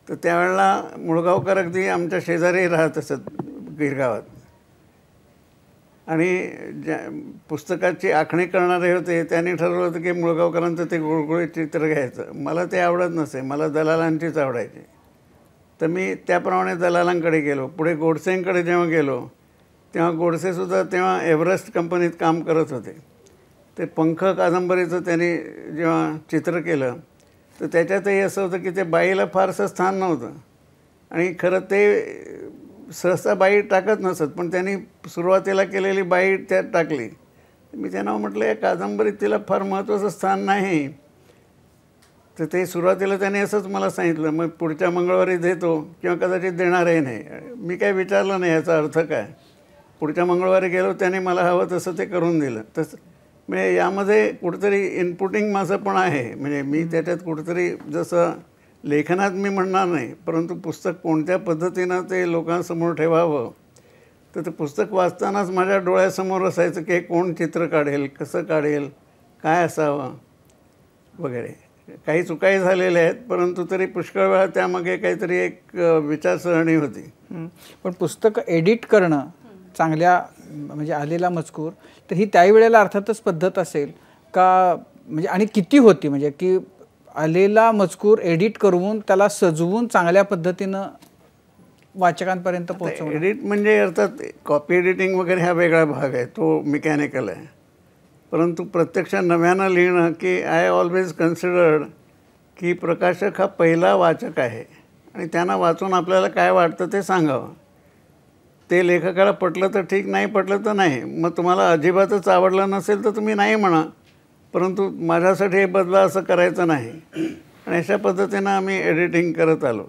तर त्यावेळेला मुळगावकर अगदी आमच्या शेजारी राहत असत गिरगावात, आणि ज्या पुस्तकाची आखणी करणारे होते त्यांनी ठरवलं होतं की मुळगावकरांचं ते गुळगुळीत चित्र घ्यायचं. मला ते आवडत नसे, मला दलालांचीच आवडायची. तर मी त्याप्रमाणे दलालांकडे गेलो. पुढे गोडसेंकडे जेव्हा गेलो तेव्हा गोडसेसुद्धा तेव्हा एव्हरेस्ट कंपनीत काम करत होते. ते पंख कादंबरीचं त्यांनी जेव्हा चित्र केलं तर त्याच्यातही असं होतं की ते बाईला फारसं स्थान नव्हतं, आणि खरं ते सहसा बाई टाकत नसत, पण त्यांनी सुरुवातीला केलेली बाई त्यात टाकली. मी त्यांना म्हटलं या कादंबरीत तिला फार महत्त्वाचं स्थान नाही. तर ते सुरुवातीला त्यांनी असंच मला सांगितलं, मग पुढच्या मंगळवारी देतो किंवा कदाचित देणारही नाही. मी काय विचारलं नाही याचा अर्थ काय. पुढच्या मंगळवारी गेलो, त्याने मला हवं तसं ते करून दिलं. तसं म्हणजे यामध्ये कुठंतरी इनपुटिंग माझं पण आहे. म्हणजे मी त्याच्यात कुठंतरी जसं लेखनात मी म्हणणार नाही, परंतु पुस्तक कोणत्या पद्धतीनं ते लोकांसमोर ठेवावं, तर ते पुस्तक वाचतानाच माझ्या डोळ्यासमोर असायचं की कोण चित्र काढेल, कसं काढेल, काय असावं वगैरे. काही चुकाही झालेल्या आहेत, परंतु तरी पुष्कळ वेळा त्यामागे काहीतरी एक विचारसरणी होती. पण पुस्तक एडिट करणं चांगल्या म्हणजे आलेला मजकूर, तर ही त्याही वेळेला अर्थातच पद्धत असेल का, म्हणजे आणि किती होती, म्हणजे की आलेला मजकूर एडिट करून त्याला सजवून चांगल्या पद्धतीनं वाचकांपर्यंत पोहोचवणं? एडिट म्हणजे अर्थात कॉपी एडिटिंग वगैरे हा वेगळा भाग आहे, तो मेकॅनिकल आहे. परंतु प्रत्यक्ष नव्यानं लिहिणं की आय ऑलवेज कन्सिडर्ड की प्रकाशक हा पहिला वाचक आहे, आणि त्यांना वाचून आपल्याला काय वाटतं ते सांगावं. ते लेखकाला पटलं तर ठीक, नाही पटलं तर नाही. मग तुम्हाला अजिबातच आवडलं नसेल तर तुम्ही नाही म्हणा, परंतु माझ्यासाठी हे बदला असं करायचं नाही. आणि अशा पद्धतीनं आम्ही एडिटिंग करत आलो.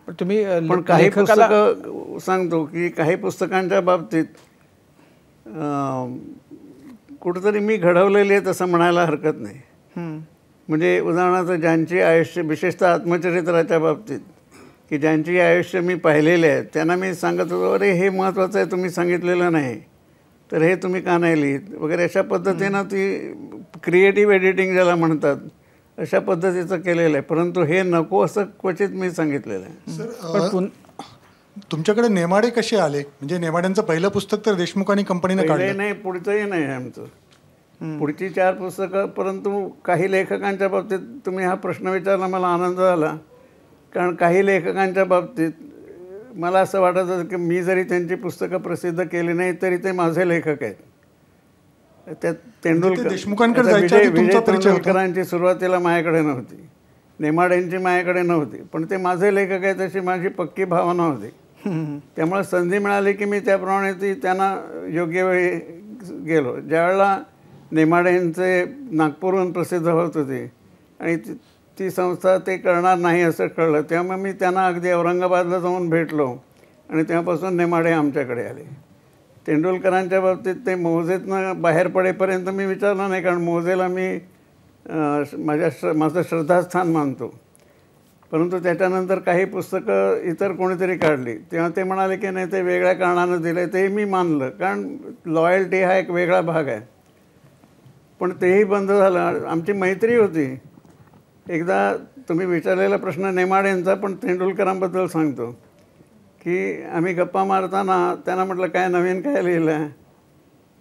पण तुम्ही पण काही पुस्तकं सांगतो की काही पुस्तकांच्या बाबतीत कुठंतरी मी घडवलेली आहे तसं म्हणायला हरकत नाही. म्हणजे उदाहरणार्थ ज्यांची आयुष्य, विशेषतः आत्मचरित्राच्या बाबतीत, की ज्यांची आयुष्य मी पाहिलेले आहेत, त्यांना मी सांगत होतो अरे हे महत्त्वाचं आहे, तुम्ही सांगितलेलं नाही, तर हे तुम्ही का नाही लिहित वगैरे. अशा पद्धतीनं ती क्रिएटिव्ह एडिटिंग ज्याला म्हणतात अशा पद्धतीचं केलेलं आहे. परंतु हे नको असं क्वचित मी सांगितलेलं आहे. सर, तुमच्याकडे नेमाडे कसे आले? म्हणजे नेमाड्यांचं पहिलं पुस्तक तर देशमुखांनी कंपनीनं काढलं नाही, पुढचंही नाही आमचं. पुढची 4 पुस्तकं. परंतु काही लेखकांच्या बाबतीत तुम्ही हा प्रश्न विचारला, मला आनंद झाला. कारण काही लेखकांच्या बाबतीत मला असं वाटत होतं की मी जरी त्यांची पुस्तकं प्रसिद्ध केली नाही तरी ते माझे लेखक आहेत. त्यात तेंडुलकरांची सुरुवातीला माझ्याकडे नव्हती, नेमाड्यांची माझ्याकडे नव्हती, पण ते माझे लेखक आहेत अशी माझी पक्की भावना होती. त्यामुळे संधी मिळाली की मी त्याप्रमाणे ती त्यांना योग्य वेळी गेलो. ज्यावेळेला नेमाड्यांचे नागपूरहून प्रसिद्ध होत होते आणि ती संस्था ते करणार नाही असं कळलं, त्यामुळे मी त्यांना अगदी औरंगाबादला जाऊन भेटलो आणि तेव्हापासून नेमाडे आमच्याकडे आले. तेंडुलकरांच्या बाबतीत ते मौजेतनं बाहेर पडेपर्यंत मी विचारलं नाही, कारण मौजेला मी माझं श्रद्धास्थान मानतो. परंतु त्याच्यानंतर काही पुस्तकं इतर कोणीतरी काढली, तेव्हा ते म्हणाले की नाही ते वेगळ्या कारणानं दिलं. तेही मी मानलं, कारण लॉयल्टी हा एक वेगळा भाग आहे. पण तेही बंद झालं. आमची मैत्री होती. एकदा तुम्ही विचारलेला प्रश्न नेमाड्यांचा, पण तेंडुलकरांबद्दल सांगतो की आम्ही गप्पा मारताना त्यांना म्हटलं काय नवीन काय लिहिलं आहे,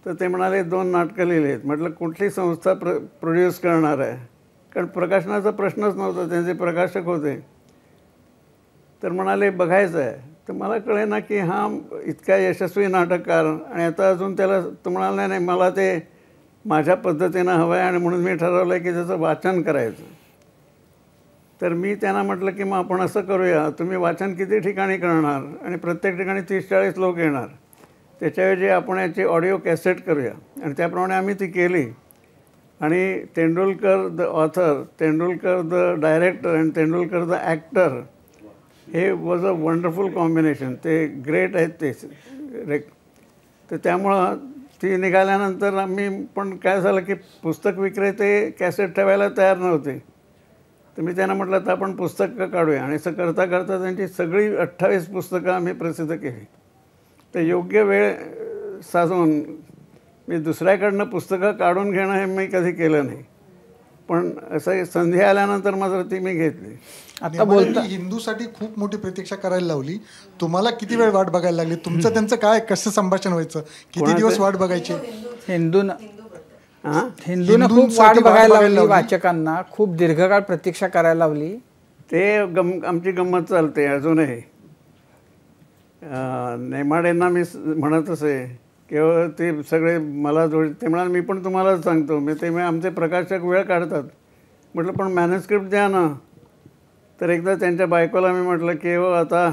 तर ते म्हणाले 2 नाटकं लिहिली आहेत. म्हटलं कुठली संस्था प्रोड्यूस करणार आहे, कारण प्रकाशनाचा प्रश्नच नव्हता, त्यांचे प्रकाशक होते. तर म्हणाले बघायचं आहे. तर मला कळे ना की हा इतका यशस्वी नाटककार आणि आता अजून त्याला तो म्हणाला नाही मला ते माझ्या पद्धतीनं हवं आहे आणि म्हणून मी ठरवलं आहे की त्याचं वाचन करायचं. तर मी त्यांना म्हटलं की मग आपण असं करूया, तुम्ही वाचन किती ठिकाणी करणार आणि प्रत्येक ठिकाणी 30-40 लोक येणार, त्याच्याऐवजी आपण याची ऑडिओ कॅसेट करूया. आणि त्याप्रमाणे आम्ही ती केली. आणि Tendulkar the author, Tendulkar the director आणि तेंडुलकर द ॲक्टर हे वॉज अ वंडरफुल कॉम्बिनेशन. ते ग्रेट आहेत ते तर त्यामुळं ती निघाल्यानंतर आम्ही पण काय झालं की पुस्तक विक्रेते कॅसेट ठेवायला तयार नव्हते. तर मी त्यांना म्हटलं तर आपण पुस्तकं काढूया. आणि असं करता करता त्यांची सगळी 28 पुस्तकं आम्ही प्रसिद्ध केली. तर योग्य वेळ साधून मी दुसऱ्याकडनं पुस्तकं काढून घेणं हे मी कधी केलं नाही, पण असं संधी आल्यानंतर मात्र ती मी घेतली. आता बोलता हिंदूसाठी खूप मोठी प्रतीक्षा करायला लावली. तुम्हाला किती वेळ वाट बघायला लागली? तुमचं त्यांचं काय कसं संभाषण व्हायचं? किती दिवस वाट बघायची? हिंदूनं खूप वाट बघायला लावली, वाचकांना खूप दीर्घकाळ प्रतीक्षा करायला लावली. ते आमची गंमत चालते अजूनही. नेमाडेंना मी म्हणत असे केवळ ते सगळे मला ते म्हणाले मी पण तुम्हालाच सांगतो. मी ते आमचे प्रकाशक वेळ काढतात. म्हटलं पण मॅन्युस्क्रिप्ट द्या ना. तर एकदा त्यांच्या बायकोला मी म्हटलं की हो आता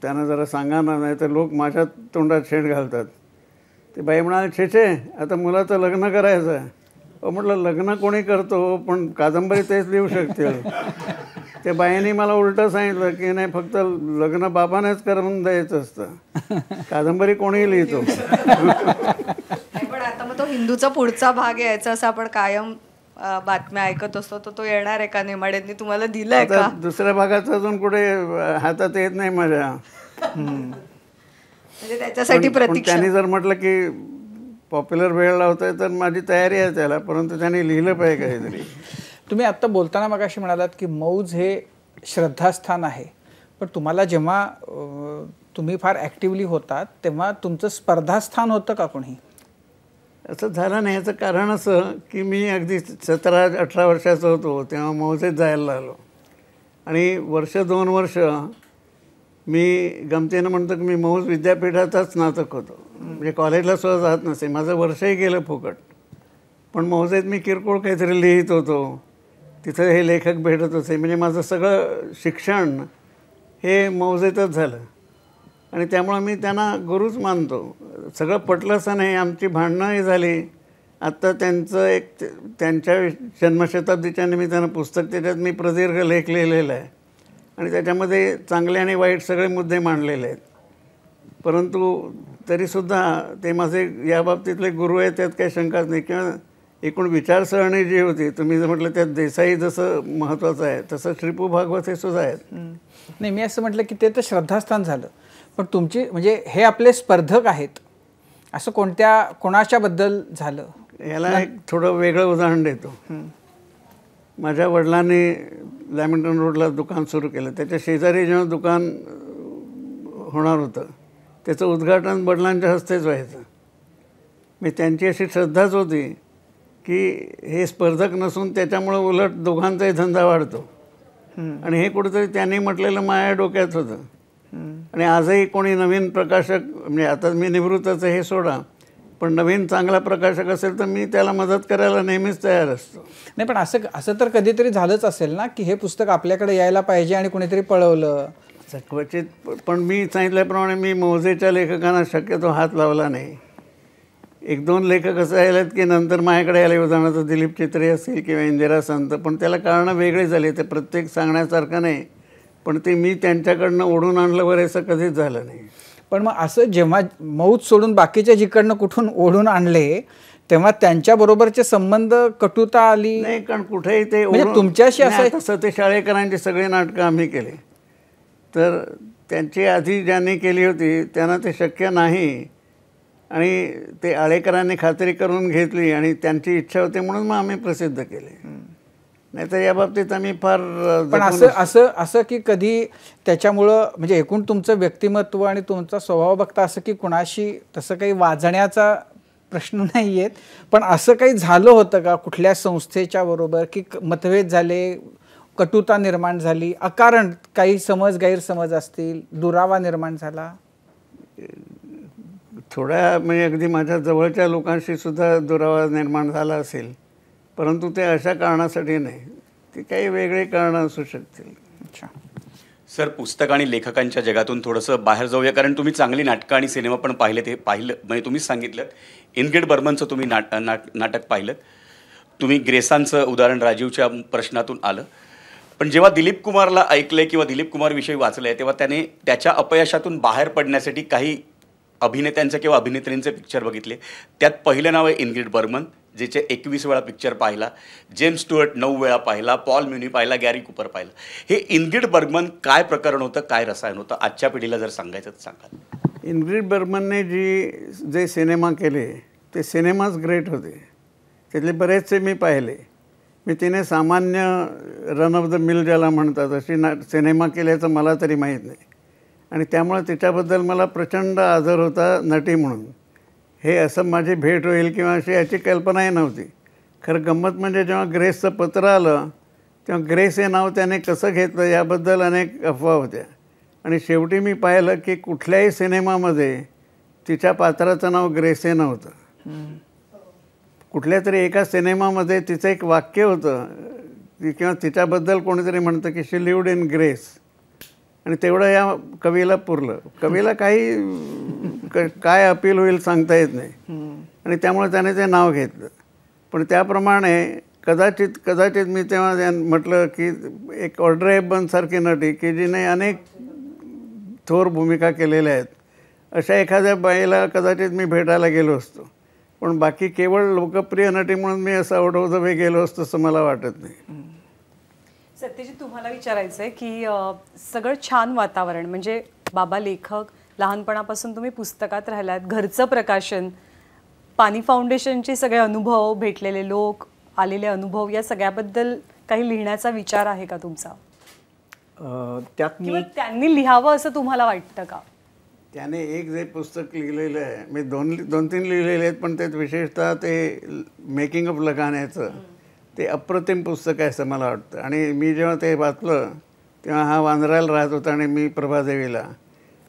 त्यांना जरा सांगा ना, नाही तर लोक माझ्या तोंडात शेण घालतात. ते बाई म्हणाले छे आता मुलाचं लग्न करायचं आहे. म्हटलं लग्न कोणी करतो, पण कादंबरी तेच लिहू शकतील. त्या बाईंनी मला उलटं सांगितलं की नाही फक्त लग्न बाबानेच करून द्यायचं असतं, कादंबरी कोणीही लिहितो. पण आता मग तो हिंदूचा पुढचा भाग यायचा असं आपण कायम बातम्या ऐकत असतो, तो येणार आहे का? नेमाडेंनी तुम्हाला दिलंय का? दुसऱ्या भागाचं अजून कुठे हातात येत नाही माझ्या. म्हणजे त्याच्यासाठी प्रतीक्षा. त्यांनी जर म्हटलं की पॉप्युलर वेळ लावतोय तर माझी तयारी आहे त्याला, परंतु त्यांनी लिहिलं पाहिजे काहीतरी. तुम्ही आत्ता बोलताना मगाशी म्हणालात की मौज हे श्रद्धास्थान आहे, पण तुम्हाला जेव्हा तुम्ही फार ॲक्टिव्हली होतात तेव्हा तुमचं स्पर्धास्थान होतं का कोणी? असं झालं नाही. याचं कारण असं की मी अगदी 17-18 वर्षाचा होतो तेव्हा मौजेत जायला लागलो. आणि 1-2 वर्ष मी गमतीनं म्हणतो की मी मौज विद्यापीठाचाच स्नातक होतो. म्हणजे कॉलेजला सुद्धा जात नसे. माझं वर्षही गेलं फुकट. पण मौजेत मी किरकोळ काहीतरी लिहित होतो, तिथं हे लेखक भेटत होते. म्हणजे माझं सगळं शिक्षण हे मौजेतच झालं. आणि त्यामुळं मी त्यांना गुरुच मानतो. सगळं पटलं असं नाही. आमची भांडणंही झाली. आत्ता त्यांचं एक त्यांच्या जन्मशताब्दीच्या निमित्तानं पुस्तक, त्याच्यात मी प्रदीर्घ लेख लिहिलेला आहे आणि त्याच्यामध्ये चांगले आणि वाईट सगळे मुद्दे मांडलेले आहेत. परंतु तरीसुद्धा ते माझे या बाबतीतले गुरु आहेत, त्यात काही शंकाच नाही. किंवा एकूण विचारसरणी जी होती, तुम्ही जर म्हटलं त्यात देसाई जसं महत्त्वाचं आहे तसं श्रीपू भागवत हे सुद्धा आहेत. नाही, मी असं म्हटलं की ते तर श्रद्धास्थान झालं, पण तुमची म्हणजे हे आपले स्पर्धक आहेत असं कोणाच्याबद्दल झालं? याला एक थोडं वेगळं उदाहरण देतो. माझ्या वडिलांनी लॅमिंग्टन रोडला दुकान सुरू केलं. त्याच्या शेजारी जेव्हा दुकान होणार होतं त्याचं उद्घाटन वडिलांच्या हस्तेच व्हायचं. मी त्यांची अशी श्रद्धाच होती की हे स्पर्धक नसून त्याच्यामुळं उलट दोघांचाही धंदा वाढतो. आणि हे कुठेतरी त्यांनी म्हटलेलं माझ्या डोक्यात होतं. आणि आजही कोणी नवीन प्रकाशक, म्हणजे आता मी निवृत्तच हे सोडा, पण नवीन चांगला प्रकाशक असेल तर मी त्याला मदत करायला नेहमीच तयार असतो. नाही, पण असं तर कधीतरी झालंच असेल ना की हे पुस्तक आपल्याकडे यायला पाहिजे आणि कोणीतरी पळवलं? क्वचित. पण मी सांगितल्याप्रमाणे मी मौजेच्या लेखकांना शक्यतो हात लावला नाही. 1-2 लेखक असं आलेत की नंतर माझ्याकडे आले, उदाहरणार्थ दिलीप चित्रे असतील किंवा इंदिरा संत, पण त्याला कारणं वेगळी झाली. ते प्रत्येक सांगण्यासारखं नाही, पण ते मी त्यांच्याकडनं ओढून आणलं वगैरे असं कधीच झालं नाही. पण मग असं जेव्हा मौज सोडून बाकीच्या जिकडनं कुठून ओढून आणले तेव्हा त्यांच्याबरोबरचे संबंध कटुता आली नाही? कारण कुठेही ते तुमच्याशी असं तसं ते शाळेकरांची सगळी नाटकं आम्ही केले, तर त्यांची आधी ज्यांनी केली होती त्यांना ते शक्य नाही. आणि ते आळेकरांनी खात्री करून घेतली आणि त्यांची इच्छा होती म्हणून मग आम्ही प्रसिद्ध केले. नाहीतर या बाबतीत आम्ही फार. पण असं की कधी त्याच्यामुळं म्हणजे एकूण तुमचं व्यक्तिमत्व आणि तुमचा स्वभाव बघता असं की कुणाशी तसं काही वाजण्याचा प्रश्न नाही आहेत, पण असं काही झालं होतं का कुठल्या संस्थेच्या बरोबर की मतभेद झाले, कटुता निर्माण झाली, अकारण काही गैरसमज असतील, दुरावा निर्माण झाला? थोड्या म्हणजे अगदी माझ्या जवळच्या लोकांशी सुद्धा दुरावा निर्माण झाला असेल, परंतु ते अशा कारणासाठी नाही, ती काही वेगळी कारणं असू शकतील. अच्छा. सर, पुस्तक आणि लेखकांच्या जगातून थोडंसं बाहेर जाऊया, कारण तुम्ही चांगली नाटकं आणि सिनेमा पण पाहिले. ते पाहिलं म्हणजे तुम्हीच सांगितलं, इनग्रिड बर्मनचं तुम्ही नाटक पाहिलं, तुम्ही ग्रेसांचं उदाहरण राजीवच्या प्रश्नातून आलं. पण जेव्हा दिलीप कुमारला ऐकलंय किंवा दिलीप कुमारविषयी वाचलंय, तेव्हा त्याने त्याच्या अपयशातून बाहेर पडण्यासाठी काही अभिनेत्यांचे किंवा अभिनेत्रींचे पिक्चर बघितले. त्यात पहिलं नाव आहे इनग्रिड बर्मन, जिचे 21 वेळा पिक्चर पाहिला, जेम्स स्टुअर्ट 9 वेळा पाहिला, पॉल म्युनी पाहिला, गॅरी कुपर पाहिला. हे इनग्रिड बर्गमन काय प्रकरण होतं, काय रसायन होतं, आजच्या पिढीला जर सांगायचं तर सांगा. इनग्रिड बर्गमनने जे सिनेमा केले ते सिनेमाच ग्रेट होते. त्यातले बरेचसे मी पाहिले. मी तिने सामान्य रन ऑफ द मिल ज्याला म्हणतात अशी सिनेमा केल्याचं मला तरी माहीत नाही, आणि त्यामुळे तिच्याबद्दल मला प्रचंड आदर होता नटी म्हणून. हे असं माझी भेट होईल किंवा अशी याची कल्पनाही नव्हती. खरं गंमत म्हणजे जेव्हा ग्रेसचं पत्र आलं तेव्हा ग्रेस हे नाव त्याने कसं घेतलं याबद्दल अनेक अफवा होत्या, आणि शेवटी मी पाहिलं की कुठल्याही सिनेमामध्ये तिच्या पात्राचं नाव ग्रेस हे नव्हतं. कुठल्या तरी एका सिनेमामध्ये तिचं एक वाक्य होतं किंवा तिच्याबद्दल कोणीतरी म्हणतं की शी लिव्ड इन ग्रेस, आणि तेवढं या कवीला पुरलं. कवीला काही काय अपील होईल सांगता येत नाही, आणि त्यामुळे त्याने ते नाव घेतलं. पण त्याप्रमाणे कदाचित मी तेव्हा म्हटलं की एक ऑड्रे हेपबर्नसारखी नटी की जिने अनेक थोर भूमिका केलेल्या आहेत, अशा एखाद्या बाईला कदाचित मी भेटायला गेलो असतो. पण बाकी केवळ लोकप्रिय नटी म्हणून मी असं आउट ऑफ द वे गेलो असतो असं मला वाटत नाही. सत्यजित, तुम्हाला विचारायचं आहे की सगळं छान वातावरण म्हणजे बाबा लेखक, लहानपणापासून तुम्ही पुस्तकात राहिलात, घरचं प्रकाशन, पानी फाउंडेशनचे सगळे अनुभव, भेटलेले लोक, आलेले अनुभव, या सगळ्याबद्दल काही लिहिण्याचा विचार आहे का तुमचा? त्यात त्यांनी लिहावं असं तुम्हाला वाटतं का? त्याने एक जे पुस्तक लिहिलेलं आहे, मी दोन तीन लिहिलेले आहेत, पण त्यात विशेषतः ते मेकिंग ऑफ लगान्याचं ते अप्रतिम पुस्तक आहे असं मला वाटतं. आणि मी जेव्हा ते वाचलं तेव्हा हा वांद्र्याला राहत होता आणि मी प्रभादेवीला,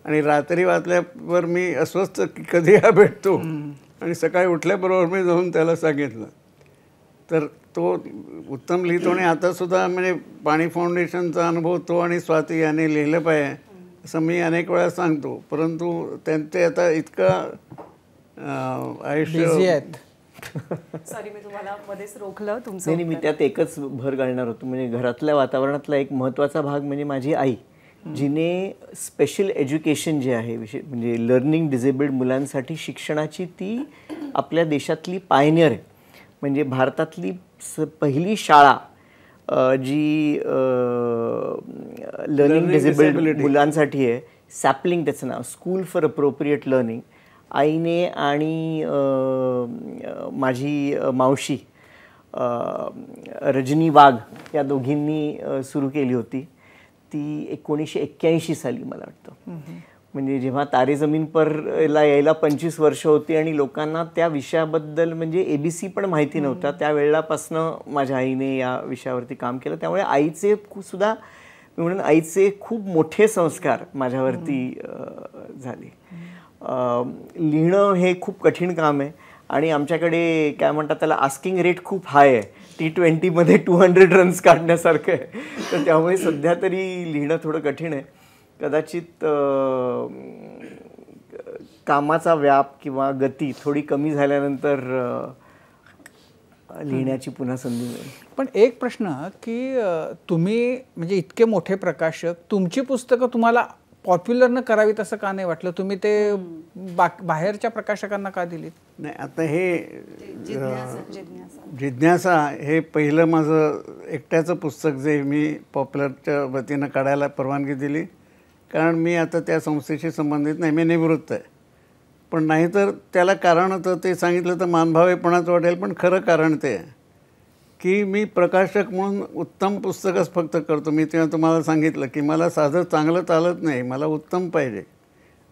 आणि रात्री वाचल्यावर मी अस्वस्थ की कधी हा भेटतो, आणि सकाळी उठल्याबरोबर मी जाऊन त्याला सांगितलं. तर तो उत्तम लिहितो, आणि आतासुद्धा म्हणजे पाणी फाउंडेशनचा अनुभव तो आणि स्वाती यांनी लिहिलं पाहिजे असं मी अनेक वेळा सांगतो. परंतु त्यांचे आता इतकं आयुष्य सॉरी, मी तुम्हाला मध्येच रोखलं तुमचं. नाही, मी त्यात एकच भर घालणार होतो. म्हणजे घरातल्या वातावरणातला एक महत्त्वाचा भाग म्हणजे माझी आई, जिने स्पेशल एज्युकेशन जे आहे म्हणजे लर्निंग डिसेबल्ड मुलांसाठी शिक्षणाची ती आपल्या देशातली पायनियर आहे. म्हणजे भारतातली पहिली शाळा जी लर्निंग डिसेबल्ड मुलांसाठी आहे, सॅपलिंग त्याचं नाव, स्कूल फॉर अप्रोप्रिएट लर्निंग. आईने आणि माझी मावशी रजनी वाघ या दोघींनी सुरू केली होती. ती 1981 साली मला वाटतं. म्हणजे जेव्हा तारे जमीन परला यायला 25 वर्ष होती आणि लोकांना त्या विषयाबद्दल म्हणजे ABC पण माहिती नव्हता, त्यावेळेपासनं माझ्या आईने या विषयावरती काम केलं. त्यामुळे आईचे सुद्धा म्हणून आईचे खूप मोठे संस्कार माझ्यावरती झाले. लिहिणं हे खूप कठीण काम आहे, आणि आमच्याकडे काय म्हणतात त्याला आस्किंग रेट खूप हाय आहे. T20मध्ये 200 रन्स काढण्यासारखं आहे. तर त्यामुळे सध्या तरी लिहिणं थोडं कठीण आहे. कदाचित कामाचा व्याप किंवा गती थोडी कमी झाल्यानंतर लिहिण्याची पुन्हा संधी मिळेल. पण एक प्रश्न की तुम्ही म्हणजे इतके मोठे प्रकाशक, तुमची पुस्तकं तुम्हाला पॉप्युलर न करावीत असं का नाही वाटलं? तुम्ही ते बाहेरच्या प्रकाशकांना का दिलीत? नाही, आता हे जिज्ञासा हे पहिलं माझं एकट्याचं पुस्तक जे मी पॉप्युलरच्या वतीनं काढायला परवानगी दिली, कारण मी आता त्या संस्थेशी संबंधित नाही, मी निवृत्त आहे. पण नाहीतर त्याला कारण होतं, ते सांगितलं तर मानभावेपणाच वाटेल, पण खरं कारण ते आहे की मी प्रकाशक म्हणून उत्तम पुस्तकच फक्त करतो. मी तेव्हा तुम्हाला सांगितलं की मला साधं चांगलं चालत नाही, मला उत्तम पाहिजे.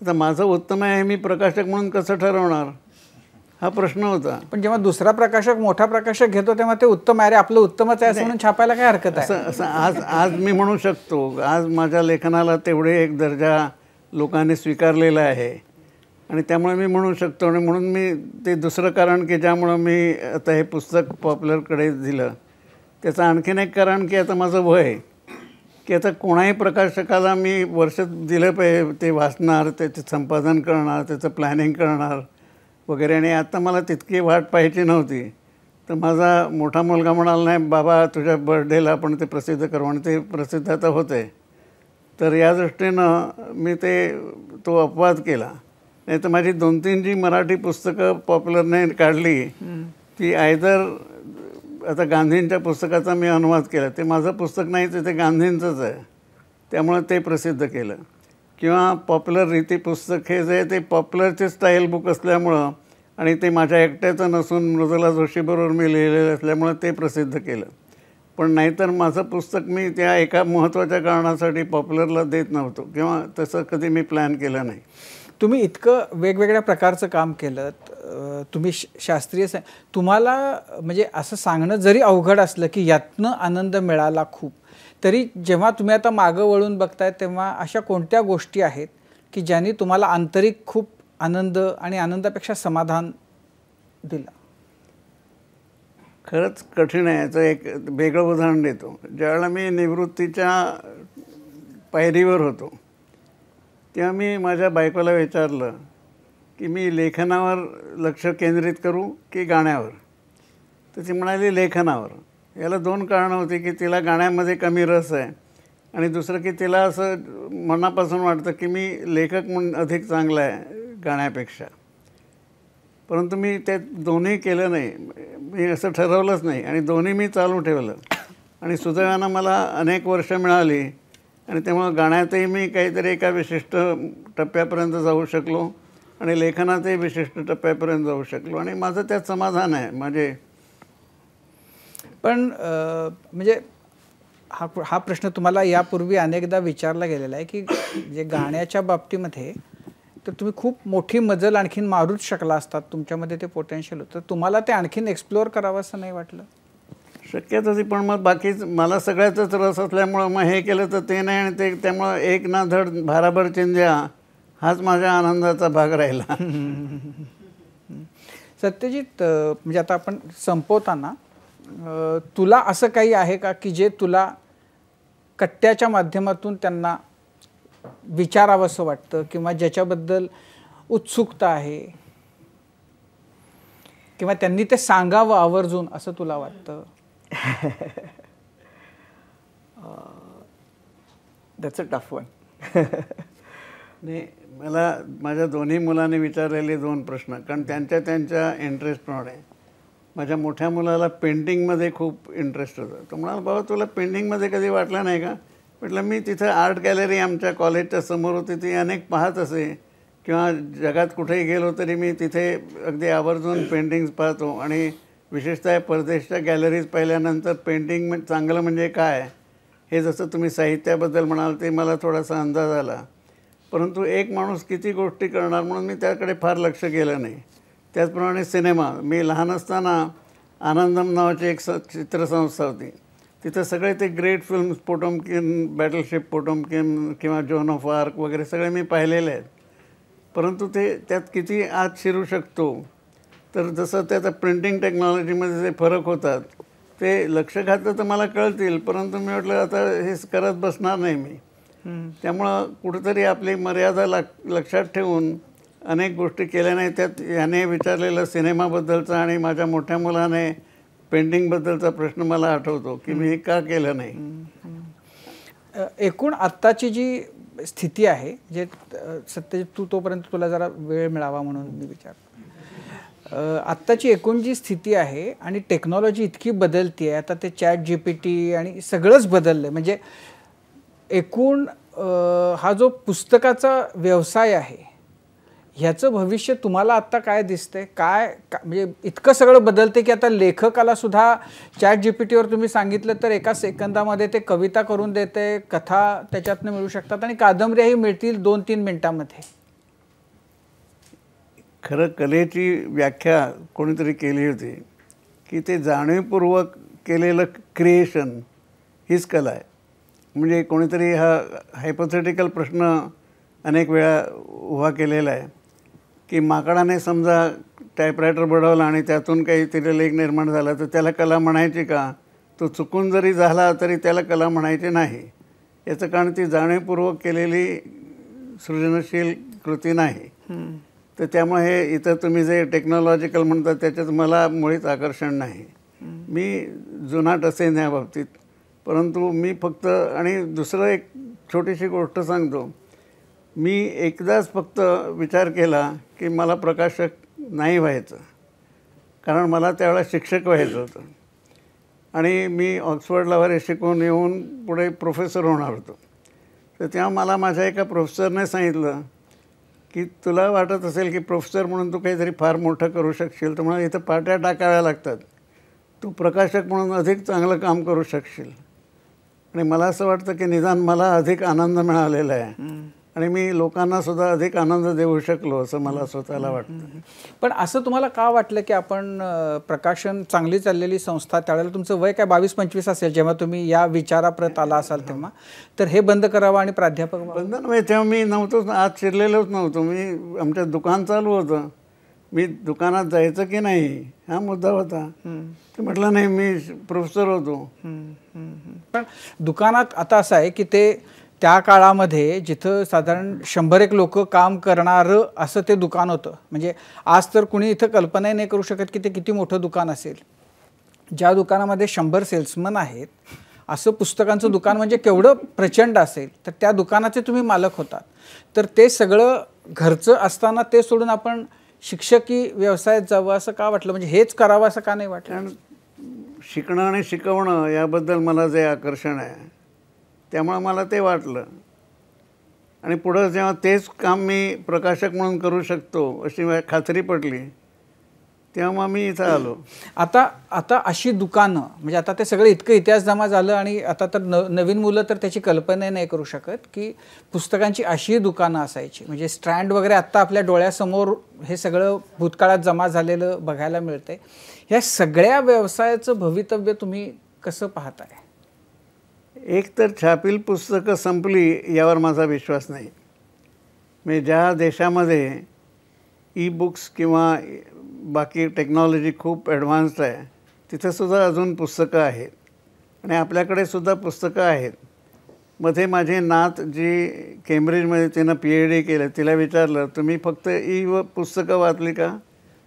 आता माझं उत्तम आहे हे मी प्रकाशक म्हणून कसं ठरवणार? हा प्रश्न होता. पण जेव्हा दुसरा प्रकाशक मोठा प्रकाशक घेतो तेव्हा ते उत्तम आहे, आपलं उत्तमच आहे असं म्हणून छापायला काय हरकत आहे? असं आज मी म्हणू शकतो, आज माझ्या लेखनाला तेवढे एक दर्जा लोकांनी स्वीकारलेला आहे आणि त्यामुळे मी म्हणू शकतो. आणि म्हणून मी ते दुसरं कारण की ज्यामुळं मी आता हे पुस्तक पॉप्युलरकडे दिलं, त्याचं आणखीन एक कारण की आता माझं वय, की आता कोणाही प्रकाशकाला मी वर्ष दिलं पाहिजे, ते वाचणार, त्याचं संपादन करणार, त्याचं प्लॅनिंग करणार वगैरे. आणि आता मला तितकी वाट पाहायची नव्हती. तर माझा मोठा मुलगा म्हणाला, नाही बाबा तुझ्या बर्थडेला आपण ते प्रसिद्ध करू, आणि ते प्रसिद्ध आता होते. तर या दृष्टीनं मी तो अपवाद केला. नाही तर माझी 2-3 जी मराठी पुस्तकं पॉप्युलरने काढली ती आयदर आता गांधींच्या पुस्तकाचा मी अनुवाद केला, ते माझं पुस्तक नाही, ते गांधींचंच आहे, त्यामुळे ते प्रसिद्ध केलं. किंवा पॉप्युलर रीती पुस्तक हे जे ते पॉप्युलरचे स्टाईल बुक असल्यामुळं आणि ते माझ्या एकट्याचं नसून मृदुला जोशीबरोबर मी लिहिलेलं असल्यामुळं ते प्रसिद्ध केलं. पण नाहीतर माझं पुस्तक मी त्या एका महत्त्वाच्या कारणासाठी पॉप्युलरला देत नव्हतो किंवा तसं कधी मी प्लॅन केलं नाही. तुम्ही इतकं वेगवेगळ्या प्रकारचं काम केलं, तुम्ही शास्त्रीय तुम्हाला म्हणजे असं सांगणं जरी अवघड असलं की यातनं आनंद मिळाला खूप, तरी जेव्हा तुम्ही आता मागं वळून बघताय तेव्हा अशा कोणत्या गोष्टी आहेत की ज्यांनी तुम्हाला आंतरिक खूप आनंद आणि आनंदापेक्षा समाधान दिलं? खरंच कठीण आहे. याचं एक वेगळं उदाहरण देतो. ज्यावेळेला मी निवृत्तीच्या पायरीवर होतो तेव्हा मी माझ्या बायकोला विचारलं की मी लेखनावर लक्ष केंद्रित करू की गाण्यावर. तर ती म्हणाली लेखनावर. याला 2 कारणं होती की तिला गाण्यामध्ये कमी रस आहे आणि दुसरं की तिला असं मनापासून वाटतं की मी लेखक म्हणून अधिक चांगला आहे गाण्यापेक्षा. परंतु मी ते दोन्ही केलं नाही, मी असं ठरवलंच नाही आणि दोन्ही मी चालू ठेवलं. आणि सुदैवानं मला अनेक वर्ष मिळाली आणि त्यामुळं गाण्यातही मी काहीतरी एका विशिष्ट टप्प्यापर्यंत जाऊ शकलो आणि लेखनातही विशिष्ट टप्प्यापर्यंत जाऊ शकलो आणि माझं त्यात समाधान आहे. पण म्हणजे हा प्रश्न तुम्हाला यापूर्वी अनेकदा विचारला गेलेला आहे की जे गाण्याच्या बाबतीमध्ये तर तुम्ही खूप मोठी मजल आणखीन मारूच शकला असतात, तुमच्यामध्ये ते पोटेन्शियल होतं, तुम्हाला ते आणखीन एक्सप्लोअर करावं असं नाही वाटलं? शक्यच होती, पण मग बाकीच मला सगळ्यातच रस असल्यामुळं मग हे केलं तर ते नाही आणि ते त्यामुळं एक ना धड भाराभर चिंध्या हाच माझ्या आनंदाचा भाग राहिला. सत्यजित, म्हणजे आता आपण संपवताना तुला असं काही आहे का की जे तुला कट्ट्याच्या माध्यमातून त्यांना विचारावंसं वाटतं किंवा ज्याच्याबद्दल उत्सुकता आहे किंवा त्यांनी ते सांगावं आवर्जून असं तुला वाटतं? That's a tough one. नाही, मला माझ्या दोन्ही मुलांनी विचारलेले 2 प्रश्न, कारण त्यांच्या इंटरेस्टप्रमाणे. माझ्या मोठ्या मुलाला पेंटिंगमध्ये खूप इंटरेस्ट होता. तो म्हणाला, बाबा तुला पेंटिंगमध्ये कधी वाटलं नाही का? म्हटलं मी तिथं आर्ट गॅलरी आमच्या कॉलेजच्या समोर होती, ती अनेक पाहत असे किंवा जगात कुठेही गेलो तरी मी तिथे अगदी आवर्जून पेंटिंग्स पाहतो. आणि विशेषतः परदेशच्या गॅलरीज पाहिल्यानंतर पेंटिंग चांगलं म्हणजे काय हे जसं तुम्ही साहित्याबद्दल म्हणाल ते मला थोडासा अंदाज आला. परंतु एक माणूस किती गोष्टी करणार म्हणून मी त्याकडे फार लक्ष केलं नाही. त्याचप्रमाणे सिनेमा, मी लहान असताना आनंदम नावाची एक चित्रसंस्था होती, तिथं सगळे ते ग्रेट फिल्म्स, पोटोमकिन, बॅटलशिप पोटोमकिन किंवा जोन ऑफ आर्क वगैरे सगळे मी पाहिलेले आहेत. परंतु ते त्यात किती आत शिरू शकतो, तर जसं त्याचा प्रिंटिंग टेक्नॉलॉजीमध्ये जे फरक होतात ते लक्ष घातलं तर मला कळतील, परंतु मी म्हटलं आता हे करत बसणार नाही मी. त्यामुळं कुठंतरी आपली मर्यादा लक्षात ठेवून अनेक गोष्टी केल्या नाही. त्यात याने विचारलेलं सिनेमाबद्दलचा आणि माझ्या मोठ्या मुलाने पेंटिंगबद्दलचा प्रश्न मला आठवतो की मी हे का केलं नाही. एकूण आत्ताची जी स्थिती आहे, जे सत्यजित तोपर्यंत तुला जरा वेळ मिळावा म्हणून मी विचार, आत्ताची एकूण जी स्थिती आहे आणि टेक्नॉलॉजी इतकी बदलती आहे, आता ते ChatGPT आणि सगळंच बदललं आहे. म्हणजे एकूण हा जो पुस्तकाचा व्यवसाय आहे ह्याचं भविष्य तुम्हाला आत्ता काय दिसतंय? म्हणजे इतकं सगळं बदलते की आता लेखकाला सुद्धा ChatGPTवर तुम्ही सांगितलं तर एका सेकंदामध्ये ते कविता करून देते, कथा त्याच्यातनं मिळू शकतात आणि कादंबऱ्याही मिळतील 2-3 मिनिटांमध्ये. खरं कलेची व्याख्या कोणीतरी केली होती की ते जाणीवपूर्वक केलेलं क्रिएशन हीच कला आहे. म्हणजे कोणीतरी हा हायपोथेटिकल प्रश्न अनेक वेळा उभा केलेला आहे की माकडाने समजा टायपरायटर बडवला आणि त्यातून काहीतरी लेख निर्माण झाला तर त्याला कला म्हणायची का? तो चुकून जरी झाला तरी त्याला कला म्हणायची नाही. याचं कारण ती जाणीवपूर्वक केलेली सृजनशील कृती नाही. तर त्यामुळे हे इथं तुम्ही जे टेक्नॉलॉजिकल म्हणता त्याच्यात मला मुळीच आकर्षण नाही. मी जुनाट असेन या बाबतीत, परंतु मी फक्त, आणि दुसरं एक छोटीशी गोष्ट सांगतो, मी एकदाच फक्त विचार केला की मला प्रकाशक नाही व्हायचं, कारण मला त्यावेळेला शिक्षक व्हायचं होतं आणि मी ऑक्सफर्डला वगैरे शिकून येऊन पुढे प्रोफेसर होणार होतो. तर तेव्हा मला माझ्या एका प्रोफेसरने सांगितलं की तुला वाटत असेल की प्रोफेसर म्हणून तू काहीतरी फार मोठं करू शकशील, तर मला इथं पाट्या टाकाव्या लागतात, तू प्रकाशक म्हणून अधिक चांगलं काम करू शकशील. आणि मला असं वाटतं की निदान मला अधिक आनंद मिळालेला आहे आणि मी लोकांना सुद्धा अधिक आनंद देऊ शकलो असं मला स्वतःला वाटतं. पण असं तुम्हाला का वाटलं की आपण प्रकाशन चांगली चाललेली संस्था, त्यावेळेला तुमचं वय काय 22-25 असेल जेव्हा तुम्ही या विचाराप्रत आला असाल तेव्हा, तर हे बंद करावं आणि प्राध्यापक बंद नव्हे, तेव्हा मी नव्हतोच, आत शिरलेलोच नव्हतो. मी आमच्या दुकान चालू होतं, मी दुकानात जायचं की नाही हा मुद्दा होता. ते म्हटलं नाही, मी प्रोफेसर होतो. पण दुकानात आता असं आहे की ते त्या काळामध्ये जिथं साधारण 100 लोक काम करणारं असं ते दुकान होतं. म्हणजे आज तर कुणी इथं कल्पनाही नाही करू शकत की ते किती मोठं दुकान असेल. ज्या दुकानामध्ये 100 सेल्समन आहेत असं पुस्तकांचं दुकान म्हणजे केवढं प्रचंड असेल, तर त्या दुकानाचे तुम्ही मालक होतात. तर ते सगळं घरचं असताना ते सोडून आपण शिक्षकी व्यवसायात जावं असं का वाटलं? म्हणजे हेच करावं असं का नाही वाटलं? कारण शिकणं आणि शिकवणं याबद्दल मला जे आकर्षण आहे त्यामुळे मला ते वाटलं. आणि पुढं जेव्हा तेच काम मी प्रकाशक म्हणून करू शकतो अशी खात्री पडली, तेव्हा मी इथं आलो. आता अशी दुकानं, म्हणजे आता ते सगळं इतकं इतिहास जमा झालं आणि आता तर नवीन मुलं तर त्याची कल्पना नाही करू शकत की पुस्तकांची अशी दुकानं असायची. म्हणजे स्ट्रँड वगैरे आत्ता आपल्या डोळ्यासमोर हे सगळं भूतकाळात जमा झालेलं बघायला मिळतंय. ह्या सगळ्या व्यवसायाचं भवितव्य तुम्ही कसं पाहताय? एक तर छापील पुस्तकं संपली यावर माझा विश्वास नाही. म्हणजे ज्या देशामध्ये ई बुक्स किंवा बाकी टेक्नॉलॉजी खूप ॲडव्हान्स्ड आहे तिथंसुद्धा अजून पुस्तकं आहेत आणि आपल्याकडे सुद्धा पुस्तकं आहेत. मध्ये माझी नात जी केम्ब्रिजमध्ये तिनं PhD केलं, तिला विचारलं तुम्ही फक्त पुस्तकं वाचली का?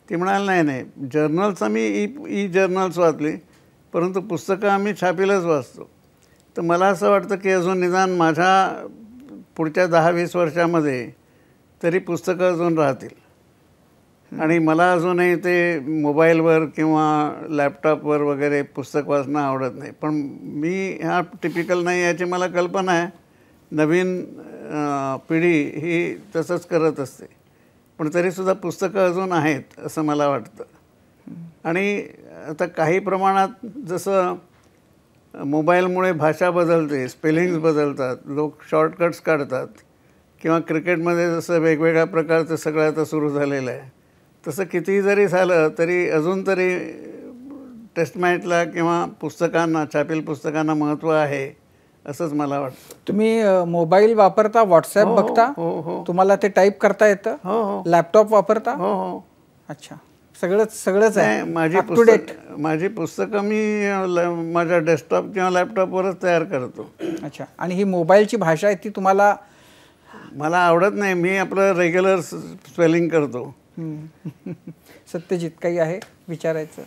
ती म्हणाल नाही, जर्नल्स आम्ही ई जर्नल्स वाचली, परंतु पुस्तकं आम्ही छापीलच वाचतो. तर मला असं वाटतं की अजून निदान माझ्या पुढच्या 10-20 वर्षामध्ये तरी पुस्तकं अजून राहतील. आणि मला अजूनही ते मोबाईलवर किंवा लॅपटॉपवर वगैरे पुस्तक वाचणं आवडत नाही. पण मी हा टिपिकल नाही याची मला कल्पना आहे. नवीन पिढी ही तसंच करत असते, पण तरीसुद्धा पुस्तकं अजून आहेत असं मला वाटतं. आणि आता काही प्रमाणात जसं मोबाईलमुळे भाषा बदलते, स्पेलिंग्स बदलतात, लोक शॉर्टकट्स काढतात, किंवा क्रिकेटमध्ये जसं वेगवेगळ्या प्रकारचं सगळं आता सुरू झालेलं आहे, तसं कितीही जरी झालं तरी अजून तरी टेस्ट मॅचला किंवा पुस्तकांना, छापील पुस्तकांना महत्त्व आहे असंच मला वाटतं. तुम्ही मोबाईल वापरता, व्हॉट्सॲप बघता? हो. तुम्हाला ते टाईप करता येतं? हो. लॅपटॉप वापरता? हो. अच्छा, सगळंच आहे. माझी पुस्तकं मी माझ्या डेस्कटॉप किंवा लॅपटॉपवरच तयार करतो. अच्छा. आणि ही मोबाईलची भाषा आहे ती तुम्हाला? मला आवडत नाही, मी आपलं रेग्युलर स्पेलिंग करतो. सत्यजित, काही आहे विचारायचं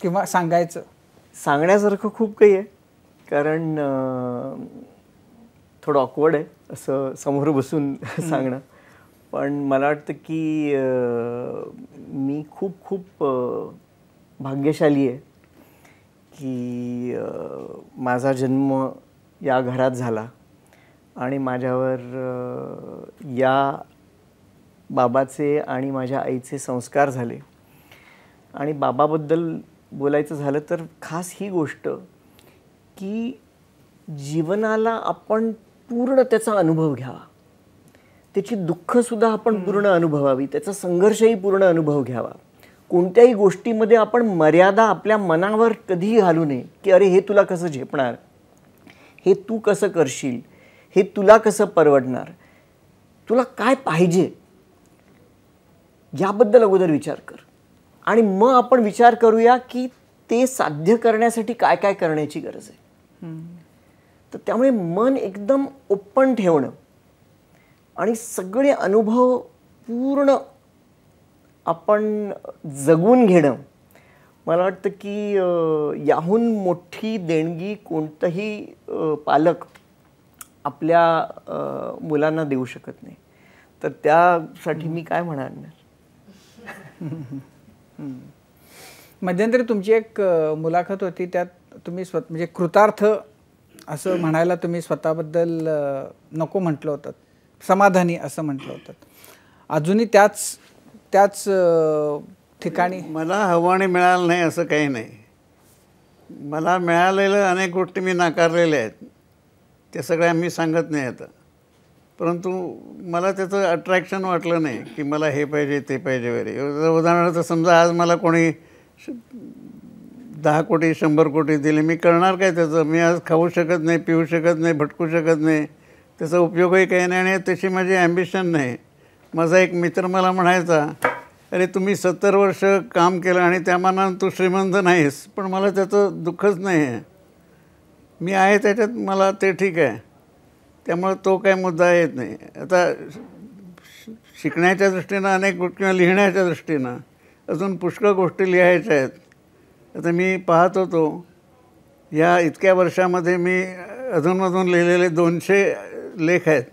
किंवा सांगायचं? सांगण्यासारखं खूप काही आहे, कारण थोडं ऑकवर्ड आहे असं समोर बसून सांगणं. पण मला वाटतं की मी खूप भाग्यशाली आहे की माझा जन्म या घरात झाला आणि माझ्यावर या बाबाचे आणि माझ्या आईचे संस्कार झाले. आणि बाबाबद्दल बोलायचं झालं तर खास ही गोष्ट की जीवनाला आपण पूर्ण त्याचा अनुभव घ्यावा. त्याची दुःखसुद्धा आपण पूर्ण अनुभवावी, त्याचा संघर्षही पूर्ण अनुभव घ्यावा. कोणत्याही गोष्टीमध्ये आपण मर्यादा आपल्या मनावर कधीही घालू नये की अरे हे तुला कसं झेपणार, हे तू कसं करशील, हे तुला कसं परवडणार, तुला काय पाहिजे याबद्दल अगोदर विचार कर आणि मग आपण विचार करूया की ते साध्य करण्यासाठी काय काय करण्याची गरज आहे. तर त्यामुळे मन एकदम ओपन ठेवणं आणि सगळे अनुभव पूर्ण आपण जगून घेणं, मला वाटतं की याहून मोठी देणगी कोणतंही पालक आपल्या मुलांना देऊ शकत नाही. तर त्यासाठी मी काय म्हणणार नाही. मध्यंतरी तुमची एक मुलाखत होती, त्यात तुम्ही म्हणजे कृतार्थ असं म्हणायला तुम्ही स्वतःबद्दल नको म्हटलं होतं, समाधानी असं म्हटलं होतं. अजूनही त्याच ठिकाणी मला हवं आणि मिळालं नाही असं काही नाही. मला मिळालेलं अनेक गोष्टी मी नाकारलेल्या आहेत, त्या सगळ्या मी सांगत नाही आता. परंतु मला त्याचं अट्रॅक्शन वाटलं नाही की मला हे पाहिजे ते पाहिजे वगैरे. उदाहरणार्थ समजा आज मला कोणी 10 कोटी 100 कोटी दिले, मी करणार काय त्याचं? मी आज खाऊ शकत नाही, पिऊ शकत नाही, भटकू शकत नाही, त्याचा उपयोगही काही नाही आणि तशी माझी ॲम्बिशन नाही. माझा एक मित्र मला म्हणायचा, अरे तुम्ही 70 वर्ष काम केलं आणि त्या मानानं तू श्रीमंत नाहीस, पण मला त्याचं दुःखच नाही आहे. मी आहे त्याच्यात, मला ते ठीक आहे. त्यामुळे तो काय मुद्दा येत नाही. आता शिकण्याच्या दृष्टीनं अनेक किंवा लिहिण्याच्या दृष्टीनं अजून पुष्कळ गोष्टी लिहायच्या आहेत. आता मी पाहत होतो या इतक्या वर्षामध्ये मी अधूनमधून लिहिलेले 200 लेख आहेत.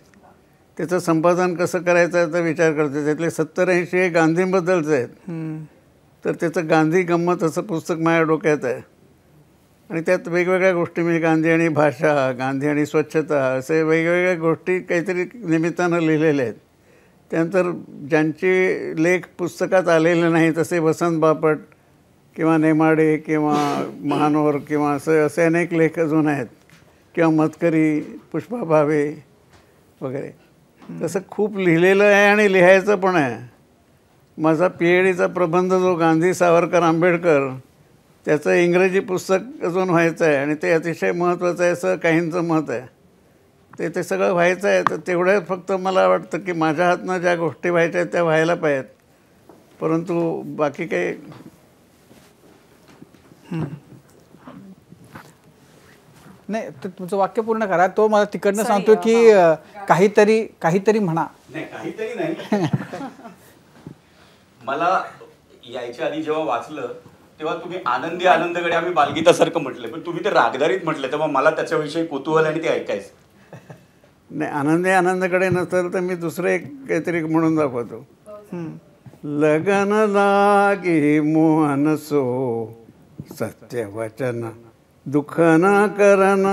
त्याचं संपादन कसं करायचं याचा विचार करते. त्यातले 70-80 हे गांधींबद्दलचे आहेत. तर त्याचं गांधी गंमत असं पुस्तक माझ्या डोक्यात आहे आणि त्यात वेगवेगळ्या गोष्टी मी गांधी आणि भाषा, गांधी आणि स्वच्छता असे वेगवेगळ्या गोष्टी काहीतरी निमित्तानं लिहिलेल्या आहेत. त्यानंतर ज्यांचे लेख पुस्तकात आलेले नाही तसे वसंत बापट किंवा नेमाडे किंवा महानोर किंवा असे अनेक लेख अजून आहेत, किंवा मतकरी, पुष्पा भावे वगैरे. तसं खूप लिहिलेलं आहे आणि लिहायचं पण आहे. माझा PhDचा प्रबंध जो गांधी सावरकर आंबेडकर त्याचं इंग्रजी पुस्तक अजून व्हायचं आहे आणि ते अतिशय महत्त्वाचं आहे असं काहींचं मत आहे. ते सगळं व्हायचं आहे. तर तेवढ्या फक्त मला वाटतं की माझ्या हातनं ज्या गोष्टी व्हायच्या आहेत त्या व्हायला पाहिजेत, परंतु बाकी काही नाही. तर तुमचं वाक्य पूर्ण करा. तो मला तिकडनं सांगतो की काहीतरी म्हणा. नाही, काहीतरी नाही. मला यायच्या आधी जेव्हा वाचलं तेव्हा तुम्ही आनंदी आनंदकडे आम्ही बालगीतासारखं म्हटलं, पण तुम्ही ते रागदारीत म्हटलं, तेव्हा मला त्याच्याविषयी कुतूहल आणि ते ऐकायचं. नाही, आनंदी आनंदकडे नसेल तर मी दुसरं एक काहीतरी म्हणून दाखवतो. लगन लागी मोहन सो सत्य वचन दुःख न करन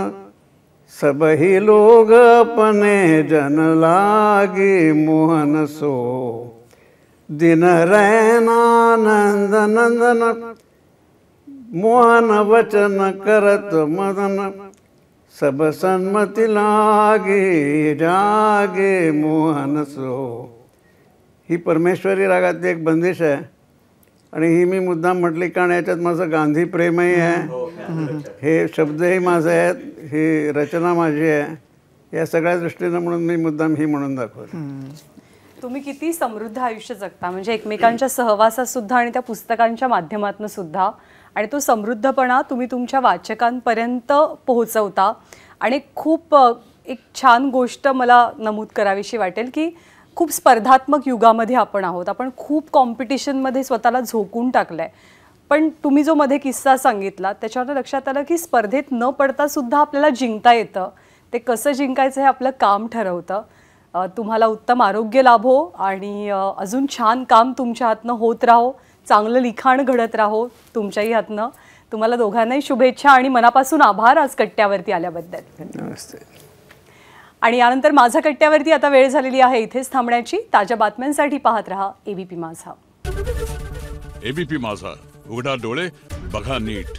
सबही लोग अपने जन लागी मोहन सो दिन रैनानंद नंदन मोहन वचन करत मदन सब सन्मति लागे जागे मोहन सो. ही परमेश्वरी रागातली एक बंदिश आहे आणि ही मी मुद्दाम म्हटली कारण याच्यात माझं गांधी प्रेमही आहे, हे शब्दही माझे आहेत, ही रचना माझी आहे. या सगळ्या दृष्टीनं म्हणून मी मुद्दाम ही म्हणून दाखवलं. तुम्ही किती समृद्ध आयुष्य जगता, म्हणजे एकमेकांच्या सहवासात सुद्धा आणि त्या पुस्तकांच्या माध्यमातून सुद्धा, आणि तो समृद्धपणा तुम्ही तुमच्या वाचकांपर्यंत पोहोचवता. आणि खूप एक छान गोष्ट मला नमूद करावीशी वाटेल की खूप स्पर्धात्मक युगामध्ये आपण आहोत. आपण खूप कॉम्पिटिशनमध्ये स्वतःला झोकून टाकलं आहे. पण तुम्ही जो मध्ये किस्सा सांगितला त्याच्यावर लक्षात आलं की स्पर्धेत न पडता सुद्धा आपल्याला जिंकता येतं. ते कसं जिंकायचं हे आपलं काम ठरवतं. तुम्हाला उत्तम आरोग्य लाभो आणि अजून छान काम तुमच्या हातनं होत राहो, चांगलं लिखाण घडत राहो तुमच्याही हातनं. तुम्हाला दोघांनाही शुभेच्छा आणि मनापासून आभार आज कट्ट्यावरती आल्याबद्दल. नमस्ते. आणि यानंतर माझा कट्ट्यावरती आता वेळ झालेली आहे इथेच थांबण्याची. ताज्या बातम्यांसाठी पाहत रहा ABP माझा. ABP माझा, उघडा डोळे बघा नीट.